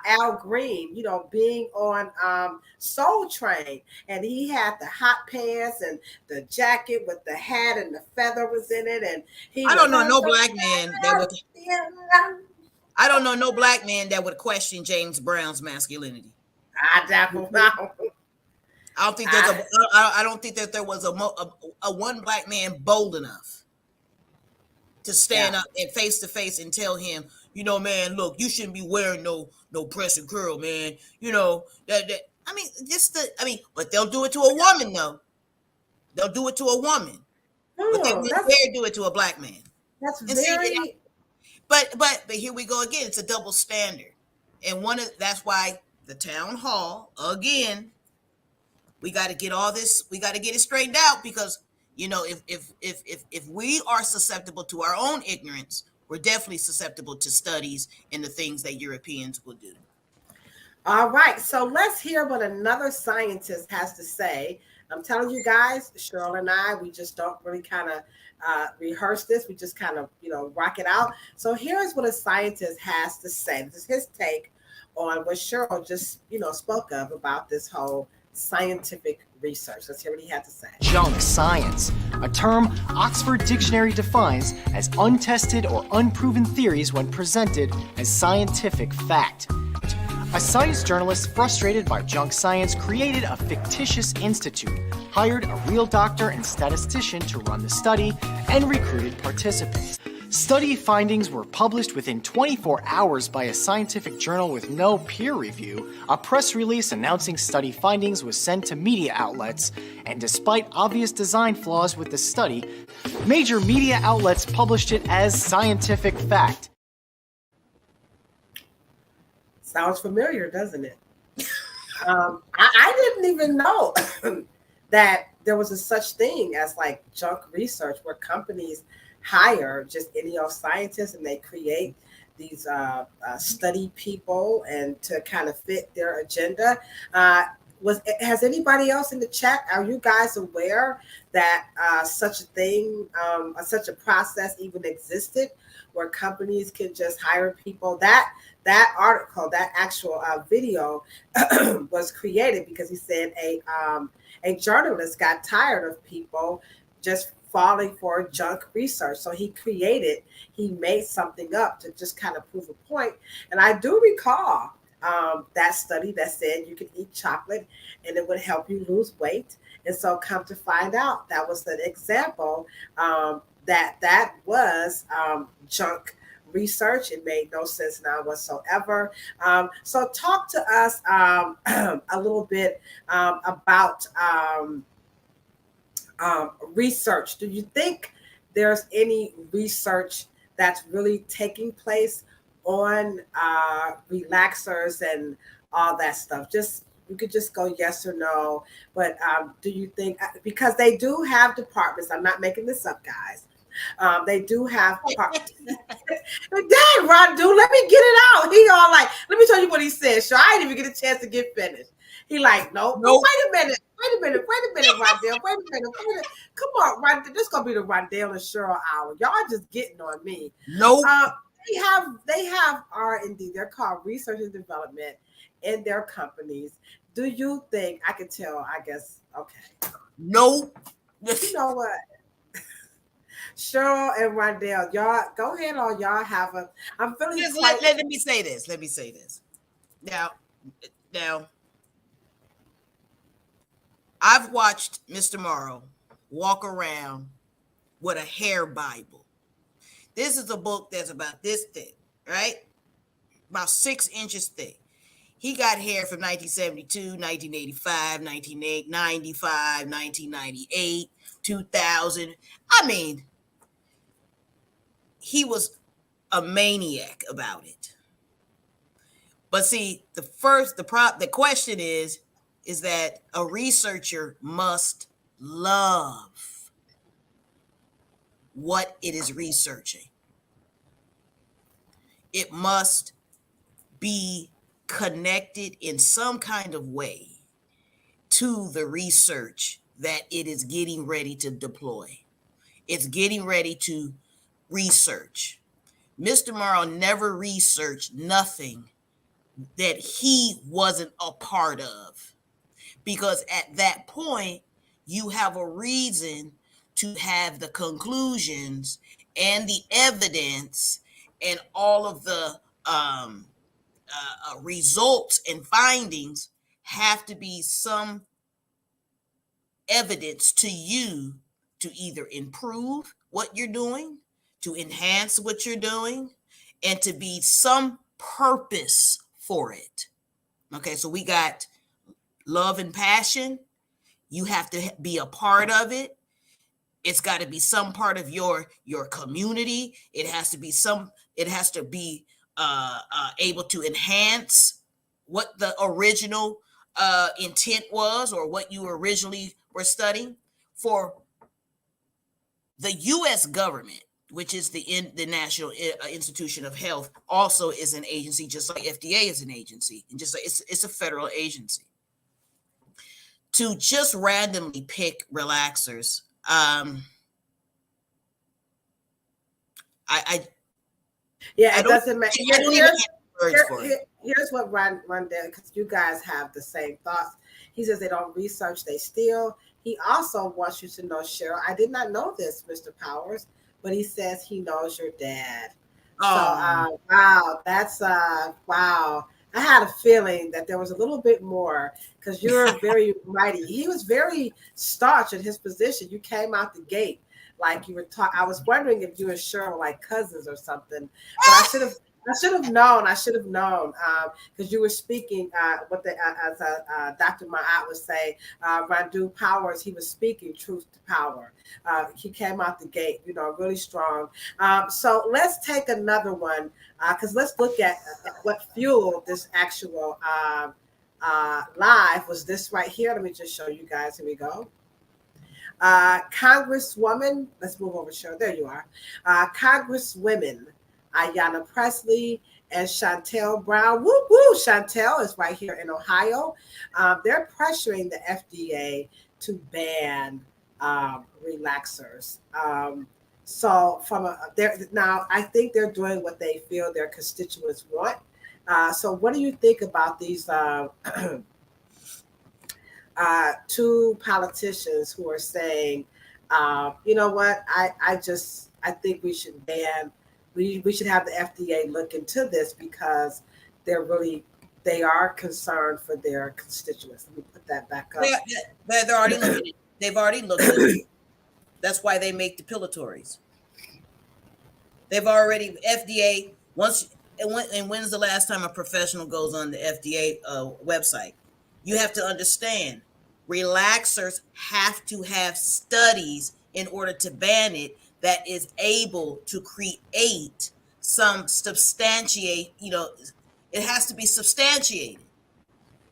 Al Green, being on Soul Train, and he had the hot pants and the jacket with the hat and the feather was in it, and I don't know no Black man that would. I don't know no Black man that would question James Brown's masculinity. I don't know. I don't think there's I don't think that there was a one Black man bold enough to stand up and face to face and tell him, man, look, you shouldn't be wearing no press and curl, man. But they'll do it to a woman though. They'll do it to a woman, but they won't dare do it to a Black man. That's But here we go again. It's a double standard, and that's why the town hall again. We got to get all this. We got to get it straightened out because. If we are susceptible to our own ignorance, we're definitely susceptible to studies and the things that Europeans will do. All right, so let's hear what another scientist has to say. I'm telling you guys, Cheryl and I, we just don't really kind of rehearse this. We just kind of, rock it out. So here's what a scientist has to say. This is his take on what Cheryl just, spoke of about this whole scientific research. Let's hear what he had to say. Junk science, a term Oxford Dictionary defines as untested or unproven theories when presented as scientific fact. A science journalist frustrated by junk science created a fictitious institute, hired a real doctor and statistician to run the study, and recruited participants. Study findings were published within 24 hours by a scientific journal with no peer review. A press release announcing study findings was sent to media outlets, and despite obvious design flaws with the study, major media outlets published it as scientific fact. Sounds familiar, doesn't it? I didn't even know that there was a such thing as junk research where companies hire just any old scientists and they create these study people and to kind of fit their agenda. Has anybody else in the chat, are you guys aware that such a thing, such a process even existed where companies can just hire people? That article, that actual video was created because he said a journalist got tired of people just falling for junk research. So he made something up to just kind of prove a point. And I do recall that study that said you could eat chocolate and it would help you lose weight. And so come to find out, that was an example that was junk research. It made no sense now whatsoever. So talk to us a little bit about research. Do you think there's any research that's really taking place on relaxers and all that stuff? You could just go yes or no. But do you think, because they do have departments, I'm not making this up, guys. They do have departments. Dang, Ron, dude, let me get it out. He all like, let me tell you what he said. Sure, I didn't even get a chance to get finished. He like, no, wait a minute, Rondell. Wait a minute. Come on, Rondell. This is gonna be the Rondell and Cheryl hour. Y'all just getting on me. Nope. they have R&D. They're called research and development in their companies. Do you think I could tell? I guess okay. Nope. You know what? Cheryl and Rondell, y'all go ahead on. Y'all have a. I'm feeling Just quite. let me say this. Let me say this. Now, I've watched Mr. Morrow walk around with a hair Bible. This is a book that's about this thick, right? About 6 inches thick. He got hair from 1972, 1985, 1995, 1998, 2000. I mean, he was a maniac about it. But see, the question is that a researcher must love what it is researching. It must be connected in some kind of way to the research that it is getting ready to deploy. It's getting ready to research. Mr. Morrow never researched nothing that he wasn't a part of, because at that point, you have a reason to have the conclusions and the evidence and all of the results and findings have to be some evidence to you to either improve what you're doing, to enhance what you're doing, and to be some purpose for it. Okay, so we got love and passion. You have to be a part of it. It's got to be some part of your community. It has to be able to enhance what the original intent was, or what you originally were studying. For the U.S. government, which is the National Institution of Health, also is an agency, just like FDA is an agency, and just like it's a federal agency. To just randomly pick relaxers, Yeah, I it don't doesn't matter. I don't even have words for it. Here's what Rondell, because you guys have the same thoughts. He says they don't research, they steal. He also wants you to know, Cheryl, I did not know this, Mr. Powers, but he says he knows your dad. So, wow, that's wow. I had a feeling that there was a little bit more, because you're very mighty. He was very staunch in his position. You came out the gate like you were talking. I was wondering if you and Cheryl were like cousins or something, but I should have known. I should have known, because you were speaking what the as Dr. Ma'at would say, Randu Powers. He was speaking truth to power. He came out the gate, really strong. So let's take another one, because let's look at what fueled this actual live. Was this right here? Let me just show you guys. Here we go. Congresswoman, let's move over, Cheryl. There you are. Congresswomen Ayanna Pressley and Chantel Brown. Woo woo! Chantel is right here in Ohio. They're pressuring the FDA to ban relaxers. So now, I think they're doing what they feel their constituents want. So what do you think about these two politicians who are saying, you know what, I think we should ban. We should have the FDA look into this, because they are concerned for their constituents. Let me put that back up. They're already looking at it. They've already looked at it. That's why they make depilatories. They've already, FDA, and when's the last time a professional goes on the FDA website? You have to understand, relaxers have to have studies in order to ban it, that is able to create some substantiate, it has to be substantiated.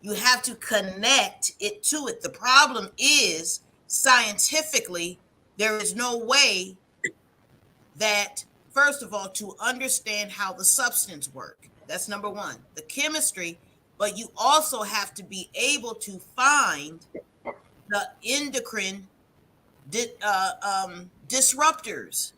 You have to connect it to it. The problem is, scientifically, there is no way that, first of all, to understand how the substance works. That's number one, the chemistry, but you also have to be able to find the endocrine disruptors.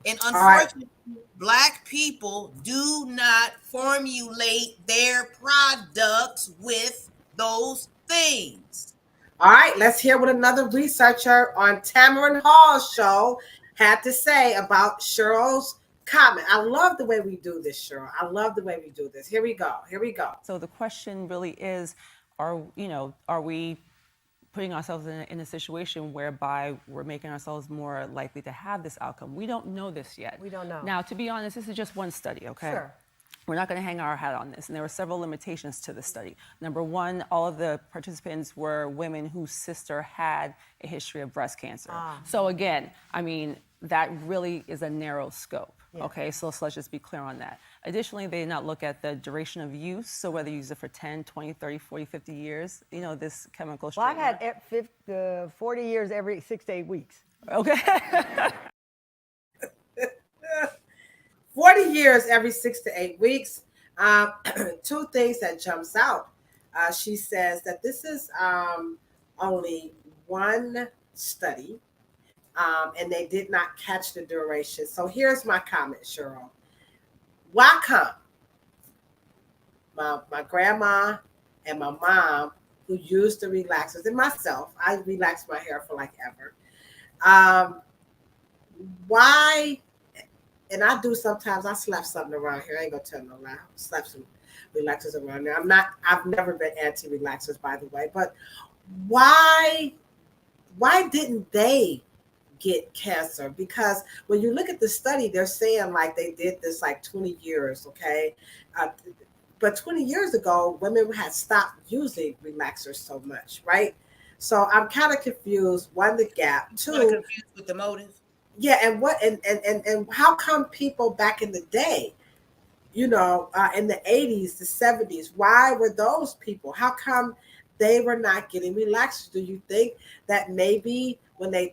And All right. unfortunately, Black people do not formulate their products with those things. All right, let's hear what another researcher on Tamron Hall's show had to say about Cheryl's comment. I love the way we do this, Cheryl. I love the way we do this. Here we go. Here we go. So the question really is, are we putting ourselves in a situation whereby we're making ourselves more likely to have this outcome? We don't know this yet. We don't know. Now, to be honest, this is just one study, okay? Sure. We're not going to hang our hat on this. And there were several limitations to the study. Number one, all of the participants were women whose sister had a history of breast cancer. So again, I mean, that really is a narrow scope. Yeah. Okay, so let's just be clear on that. Additionally, they did not look at the duration of use, so whether you use it for 10, 20, 30, 40, 50 years, this chemical straightener. Well, I've had 40 years every 6 to 8 weeks. Okay. 40 years every 6 to 8 weeks. Two things that jumps out. She says that this is only one study, and they did not catch the duration. So here's my comment, Cheryl. Why come my grandma and my mom, who used the relaxers, and myself, I relax my hair for like ever. Why? And I do sometimes. I slap something around here. I ain't gonna tell no lie. Slap some relaxers around there. I've never been anti-relaxers, by the way. But why didn't they get cancer? Because when you look at the study, they're saying like they did this like 20 years, okay? But 20 years ago, women had stopped using relaxers so much, right? So I'm kind of confused. One, the gap. Two, confused with the motive. Yeah, and how come people back in the day, in the 80s, the 70s, why were those people? How come they were not getting relaxers? Do you think that maybe when they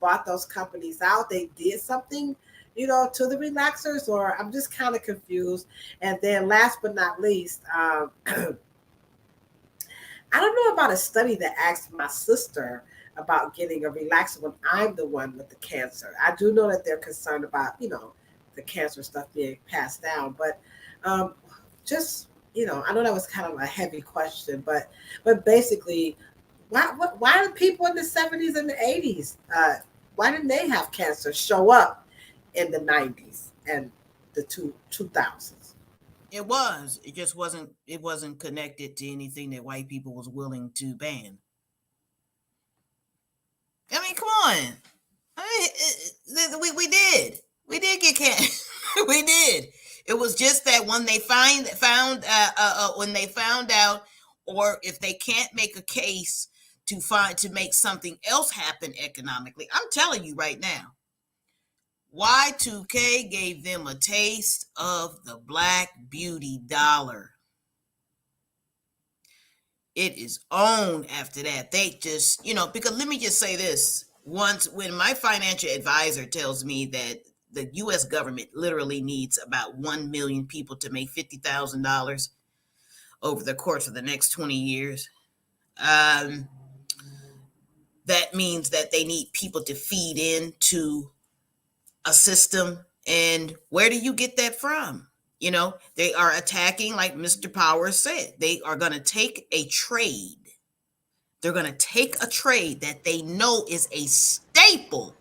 bought those companies out, they did something, to the relaxers? Or I'm just kind of confused. And then last but not least, I don't know about a study that asked my sister about getting a relaxer when I'm the one with the cancer. I do know that they're concerned about, the cancer stuff being passed down, but just, I know that was kind of a heavy question, but basically, why do people in the 70s and the 80s, why didn't they have cancer show up in the 90s and the 2000s? It just wasn't connected to anything that white people was willing to ban. I mean, come on. We did get cancer. We did. It was just that when they when they found out, or if they can't make a case to make something else happen economically, I'm telling you right now, Y2K gave them a taste of the Black beauty dollar. It is on after that. They just, because let me just say this. Once, when my financial advisor tells me that the U.S. government literally needs about 1 million people to make $50,000 over the course of the next 20 years, that means that they need people to feed into a system. And where do you get that from? They are attacking, like Mr. Powers said, they are going to take a trade. They're going to take a trade that they know is a staple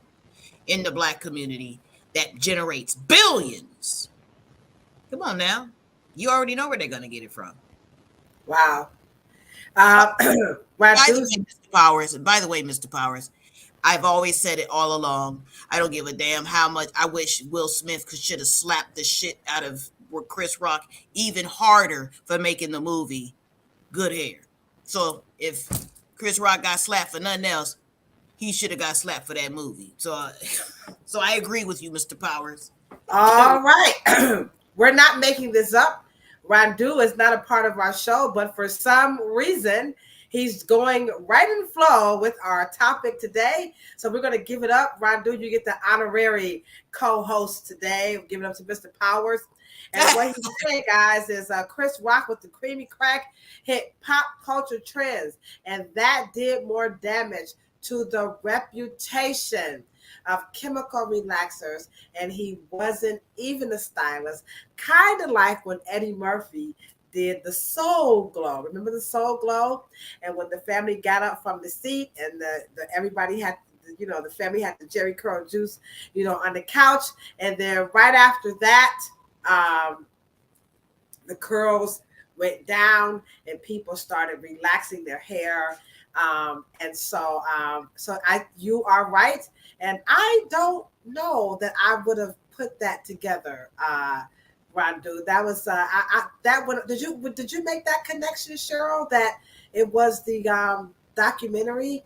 in the Black community that generates billions. Come on now. You already know where they're going to get it from. Wow. By the way, Mr. Powers, I've always said it all along. I don't give a damn how much I wish Will Smith should have slapped the shit out of Chris Rock even harder for making the movie Good Hair. So if Chris Rock got slapped for nothing else, he should have got slapped for that movie. So I agree with you, Mr. Powers. All right. We're not making this up. Randu is not a part of our show, but for some reason, he's going right in flow with our topic today. So we're going to give it up. Randu, you get the honorary co-host today. We'll give it up to Mr. Powers. And what he's saying, guys, is Chris Rock with the creamy crack hit pop culture trends, and that did more damage to the reputation of chemical relaxers, and he wasn't even a stylist. Kind of like when Eddie Murphy did the Soul Glow. Remember the Soul Glow? And when the family got up from the seat and the everybody had, the family had the Jerry curl juice, on the couch. And then right after that, the curls went down and people started relaxing their hair. You are right. And I don't know that I would have put that together, Randu. That was that one. Did you make that connection, Cheryl? That it was the documentary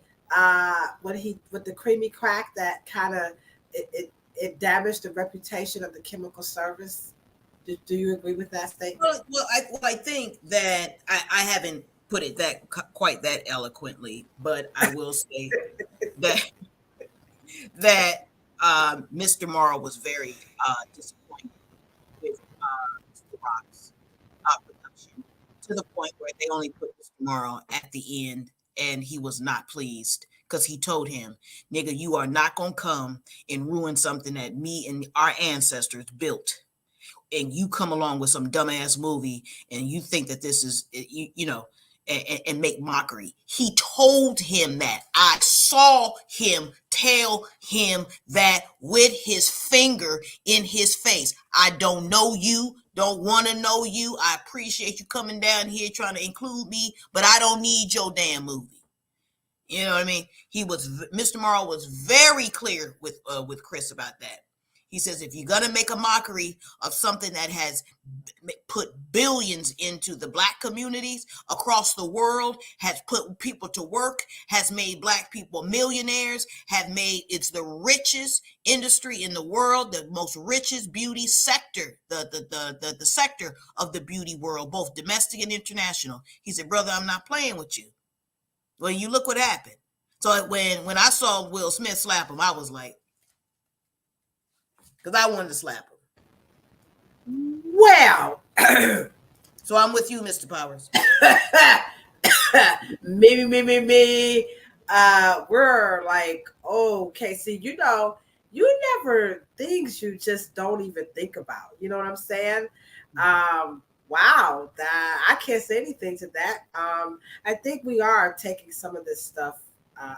when he with the creamy crack that kind of it damaged the reputation of the chemical service. Do you agree with that statement? I think that I haven't put it that quite that eloquently, but I will say that Mr. Morrow was very disappointed with Mr. Rock's production, to the point where they only put Mr. Morrow at the end, and he was not pleased because he told him, "Nigga, you are not gonna come and ruin something that me and our ancestors built." And you come along with some dumbass movie and you think that this is, and make mockery. He told him that. I saw him tell him that with his finger in his face. I don't know you, don't want to know you. I appreciate you coming down here trying to include me, but I don't need your damn movie. You know what I mean? Mr. Morrow was very clear with Chris about that. He says, if you're going to make a mockery of something that has put billions into the Black communities across the world, has put people to work, has made Black people millionaires, it's the richest industry in the world, the most richest beauty sector, the sector of the beauty world, both domestic and international. He said, brother, I'm not playing with you. Well, you look what happened. So when I saw Will Smith slap him, I was like, because I wanted to slap him. Well, so I'm with you, Mr. Powers. me. We're like, okay, see, you never things you just don't even think about. You know what I'm saying? Wow, I can't say anything to that. I think we are taking some of this stuff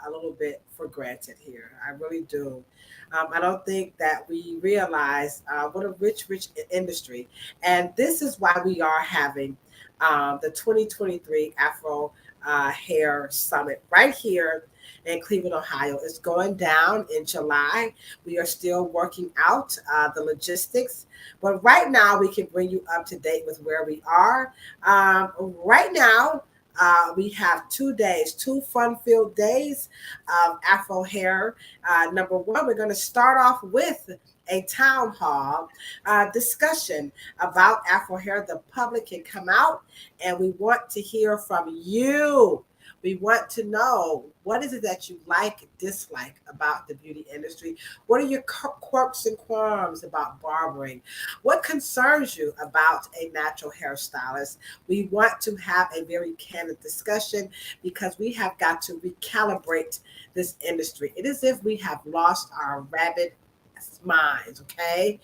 a little bit for granted here. I really do. I don't think that we realize what a rich industry. And this is why we are having the 2023 Afro Hair Summit right here in Cleveland, Ohio. It's going down in July. We are still working out the logistics, but right now we can bring you up to date with where we are. Right now, we have 2 days, 2 fun-filled days of Afro hair. Number one, we're going to start off with a town hall discussion about Afro hair. The public can come out, and we want to hear from you. We want to know, what is it that you like, dislike about the beauty industry? What are your quirks and qualms about barbering? What concerns you about a natural hairstylist? We want to have a very candid discussion because we have got to recalibrate this industry. It is as if we have lost our rabbit minds. Okay.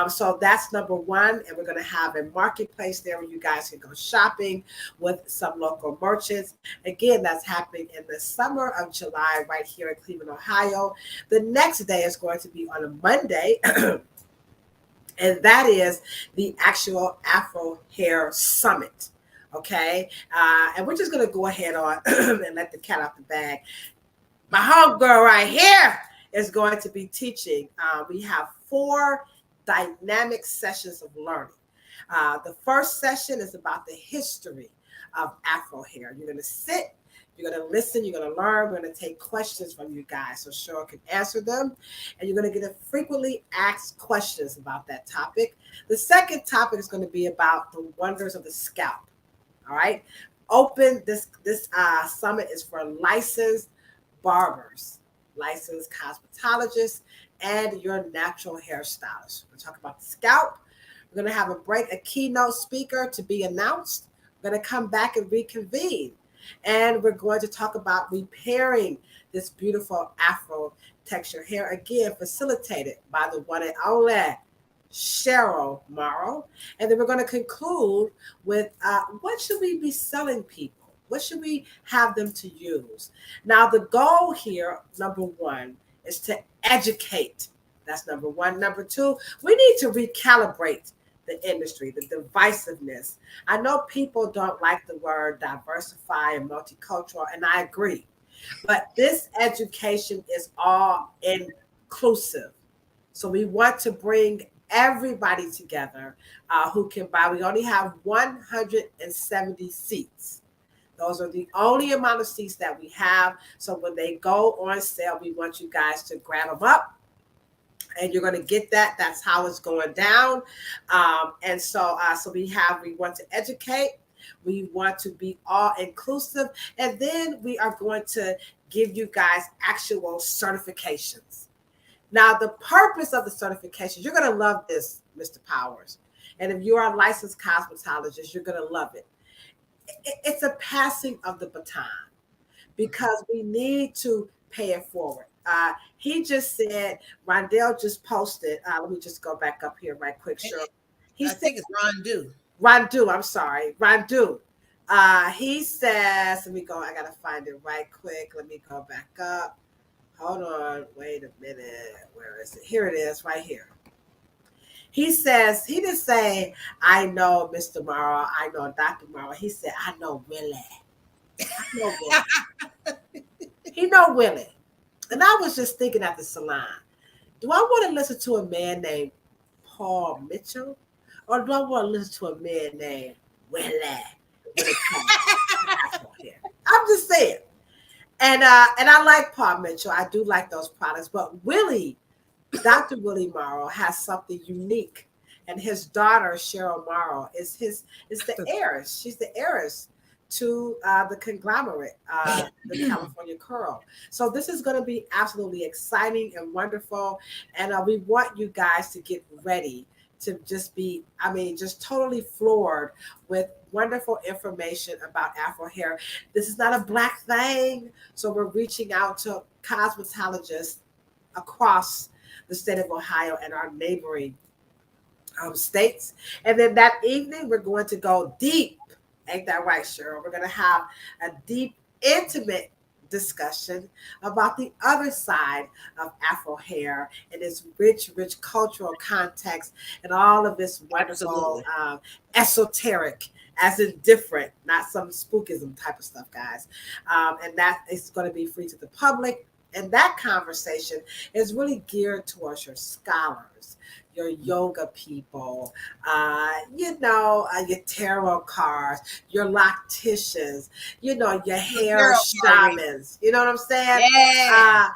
So that's number one. And we're going to have a marketplace there where you guys can go shopping with some local merchants. Again, that's happening in the summer of July right here in Cleveland, Ohio. The next day is going to be on a Monday. And that is the actual Afro Hair Summit. Okay. And we're just going to go ahead on and let the cat out the bag. My homegirl right here is going to be teaching. We have 4 dynamic sessions of learning. The first session is about the history of Afro hair. You're going to sit, you're going to listen, you're going to learn. We're going to take questions from you guys so Cheryl can answer them. And you're going to get a frequently asked questions about that topic. The second topic is going to be about the wonders of the scalp. All right. This summit is for licensed barbers, licensed cosmetologists, and your natural hairstylist. We're going to talk about the scalp. We're going to have a keynote speaker to be announced. We're going to come back and reconvene. And we're going to talk about repairing this beautiful Afro texture hair, again, facilitated by the one and only Cheryl Morrow. And then we're going to conclude with what should we be selling people? What should we have them to use? Now, the goal here, number one, is to educate. That's number one. Number two, we need to recalibrate the industry, the divisiveness. I know people don't like the word diversify and multicultural, and I agree. But this education is all inclusive. So we want to bring everybody together who can buy. We only have 170 seats. Those are the only amount of seats that we have. So when they go on sale, we want you guys to grab them up. And you're going to get that. That's how it's going down. And so we want to educate. We want to be all inclusive. And then we are going to give you guys actual certifications. Now, the purpose of the certifications, you're going to love this, Mr. Powers. And if you are a licensed cosmetologist, you're going to love it. It's a passing of the baton because we need to pay it forward. He just said, Rondell just posted, let me just go back up here right quick, Cheryl. I think it's Rondu. Rondu, I'm sorry. Rondu. He says, let me go, I got to find it right quick. Let me go back up. Hold on, wait a minute. Where is it? Here it is, right here. He says, he didn't say, I know Mr. Morrow, I know Dr. Morrow. He said, I know Willie. I know Willie. He know Willie. And I was just thinking at the salon, do I want to listen to a man named Paul Mitchell? Or do I want to listen to a man named Willie? I'm just saying. And I like Paul Mitchell. I do like those products. But Willie, Dr. Willie Morrow has something unique. And his daughter, Cheryl Morrow, is the heiress. She's the heiress to the conglomerate, the California Curl. So this is going to be absolutely exciting and wonderful. And we want you guys to get ready to just be, just totally floored with wonderful information about Afro hair. This is not a Black thing. So we're reaching out to cosmetologists across the state of Ohio and our neighboring states. And then that evening, we're going to go deep. Ain't that right, Cheryl? We're going to have a deep, intimate discussion about the other side of Afro hair and its rich cultural context and all of this wonderful esoteric, as in different, not some spookism type of stuff, guys. And that is going to be free to the public. And that conversation is really geared towards your scholars, your yoga people, your tarot cards, your locticians, your hair shamans. You know what I'm saying? Yeah.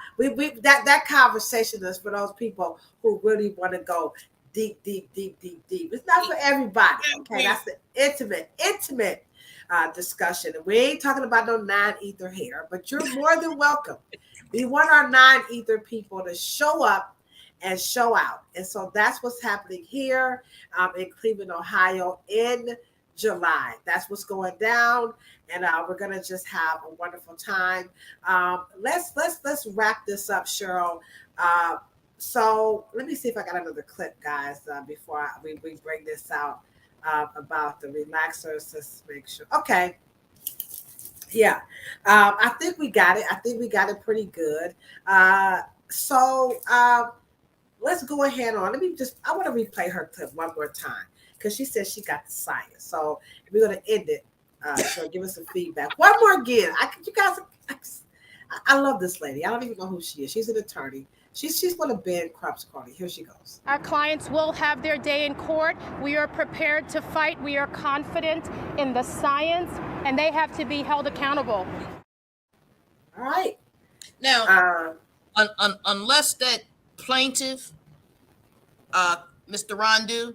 That conversation is for those people who really want to go deep. It's not for everybody. Okay, that's the intimate discussion. And we ain't talking about no non-ether hair, but you're more than welcome. We want our non-ether people to show up and show out. And so that's what's happening here in Cleveland, Ohio in July. That's what's going down. And we're going to just have a wonderful time. Let's wrap this up, Cheryl. So let me see if I got another clip, guys, before we bring this out about the relaxers. Let's make sure. Okay. Yeah, I think we got it. I think we got it pretty good. So let's go ahead on. I want to replay her clip one more time because she said she got the science. So we're going to end it. So give us some feedback. One more again. I love this lady. I don't even know who she is. She's an attorney. She's one of Ben Crump's party. Here she goes. Our clients will have their day in court. We are prepared to fight. We are confident in the science, and they have to be held accountable. All right. Now, unless that plaintiff, Mr. Rondu,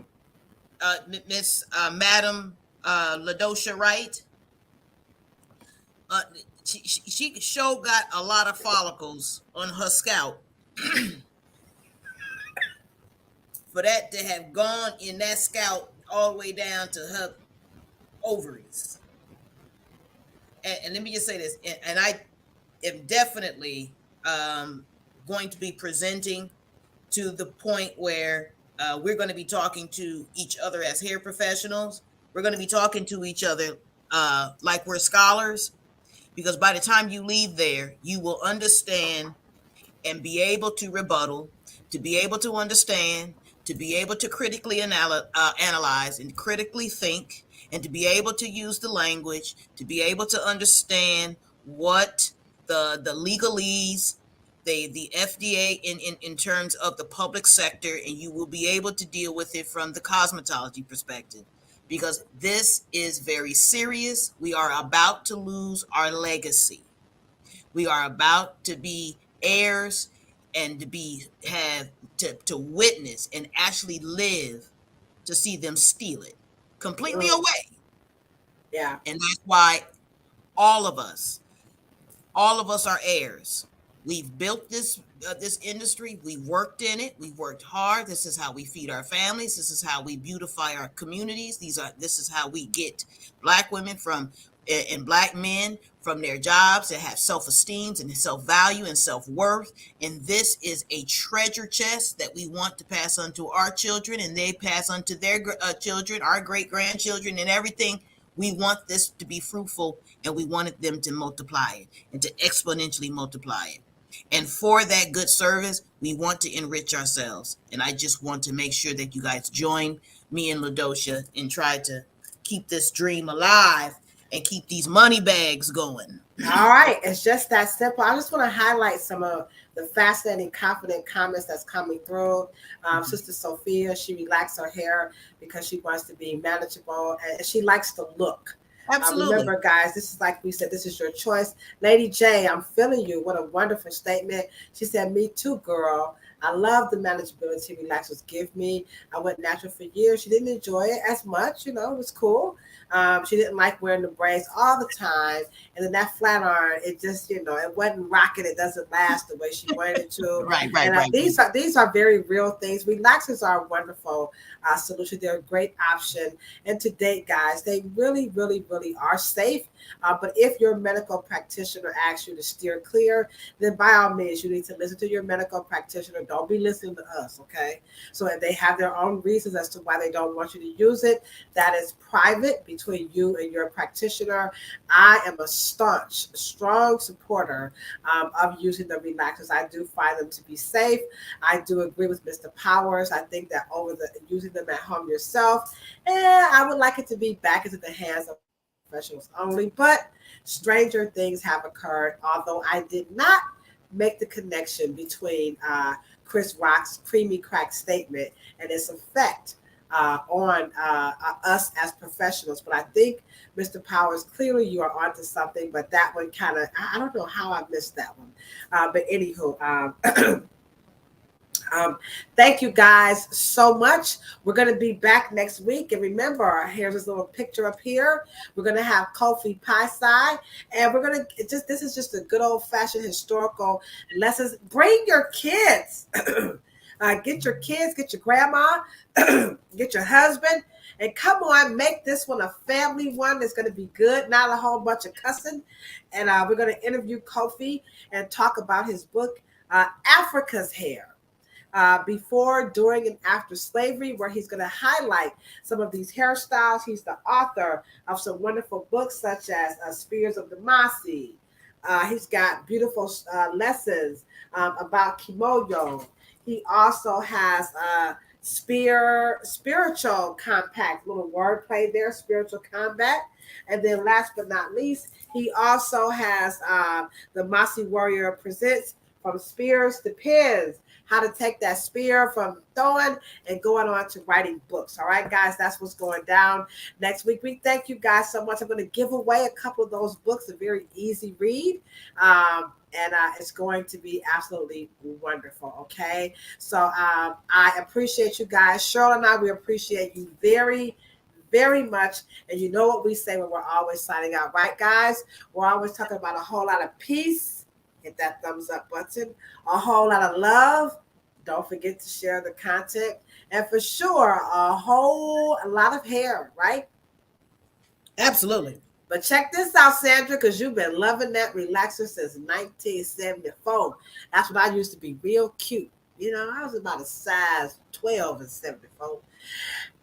Miss Madam LaDosha Wright, she sure got a lot of follicles on her scalp. For that to have gone in that scalp all the way down to her ovaries. and let me just say this, and I am definitely going to be presenting to the point where we're going to be talking to each other as hair professionals. We're going to be talking to each other like we're scholars, because by the time you leave there, you will understand and be able to rebuttal, to be able to understand, to be able to critically analyze and critically think, and to be able to use the language, to be able to understand what the legalese, the FDA in terms of the public sector, and you will be able to deal with it from the cosmetology perspective. Because this is very serious. We are about to lose our legacy. We are about to be heirs and to be have to witness and actually live to see them steal it completely away. Yeah. And that's why all of us all of us are heirs. We've built this industry. We worked in it. We worked hard. This is how we feed our families. This is how we beautify our communities. This is how we get Black women from and Black men from their jobs that have self-esteem and self-value and self-worth. And this is a treasure chest that we want to pass on to our children, and they pass on to their children, our great grandchildren, and everything. We want this to be fruitful, and we wanted them to multiply it and to exponentially multiply it. And for that good service, we want to enrich ourselves. And I just want to make sure that you guys join me and LaDosha and try to keep this dream alive and keep these money bags going. All right. It's just that simple. I just want to highlight some of the fascinating, confident comments that's coming through. Sister Sophia, she relaxed her hair because she wants to be manageable and she likes the look. Absolutely. Remember, guys, this is like we said, this is your choice. Lady J, I'm feeling you. What a wonderful statement. She said, me too, girl. I love the manageability relaxers give me. I went natural for years. She didn't enjoy it as much. It was cool. She didn't like wearing the braids all the time. And then that flat iron, it just, it wasn't rocking. It doesn't last the way she wanted it to. Right. These are very real things. Relaxers are a wonderful solution. They're a great option. And to date, guys, they really, really, really are safe. But if your medical practitioner asks you to steer clear, then by all means, you need to listen to your medical practitioner. Don't be listening to us, okay? So if they have their own reasons as to why they don't want you to use it, that is private between you and your practitioner. I am a strong supporter of using the relaxers. I do find them to be safe. I do agree with Mr. Powers. I think that using them at home yourself, I would like it to be back into the hands of professionals only, but stranger things have occurred, although I did not make the connection between Chris Rock's creamy crack statement and its effect on us as professionals. But I think, Mr. Powers, clearly you are onto something, but that one kind of, I don't know how I missed that one. But anywho, thank you guys so much. We're going to be back next week. And remember, here's this little picture up here. We're going to have Kofi Pie Side. And we're going to this is just a good old fashioned historical lessons. Bring your kids. Get your kids, get your grandma, get your husband. And come on, make this one a family one that's going to be good, not a whole bunch of cussing. And we're going to interview Kofi and talk about his book, Africa's Hair. Before, during, and after slavery, where he's going to highlight some of these hairstyles. He's the author of some wonderful books such as Spears of Damasi. He's got beautiful lessons about kimono. He also has spiritual compact, little wordplay there, spiritual combat. And then last but not least, he also has the Masi Warrior Presents From Spears to Pins, how to take that spear from throwing and going on to writing books. All right, guys, that's what's going down next week. We thank you guys so much. I'm going to give away a couple of those books, a very easy read. And it's going to be absolutely wonderful. Okay. So I appreciate you guys. Cheryl and I, we appreciate you very, very much. And you know what we say when we're always signing out, right, guys? We're always talking about a whole lot of peace. Hit that thumbs up button. A whole lot of love. Don't forget to share the content. And for sure, a whole lot of hair, right? Absolutely. But check this out, Sandra, because you've been loving that relaxer since 1974. That's when I used to be real cute. You know, I was about a size 12 in 74.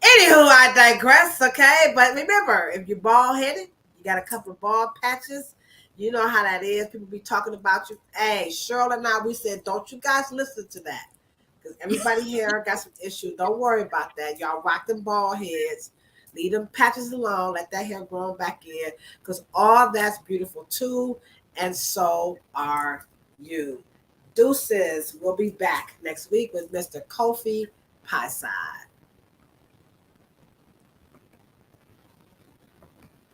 Anywho, I digress, okay? But remember, if you're bald headed, you got a couple of bald patches, you know how that is. People be talking about you. Hey, Cheryl and I, we said, don't you guys listen to that. Because everybody here got some issues. Don't worry about that. Y'all rock them bald heads. Leave them patches alone. Let that hair grow back in. Because all that's beautiful too. And so are you. Deuces. We'll be back next week with Mr. Kofi Pieside.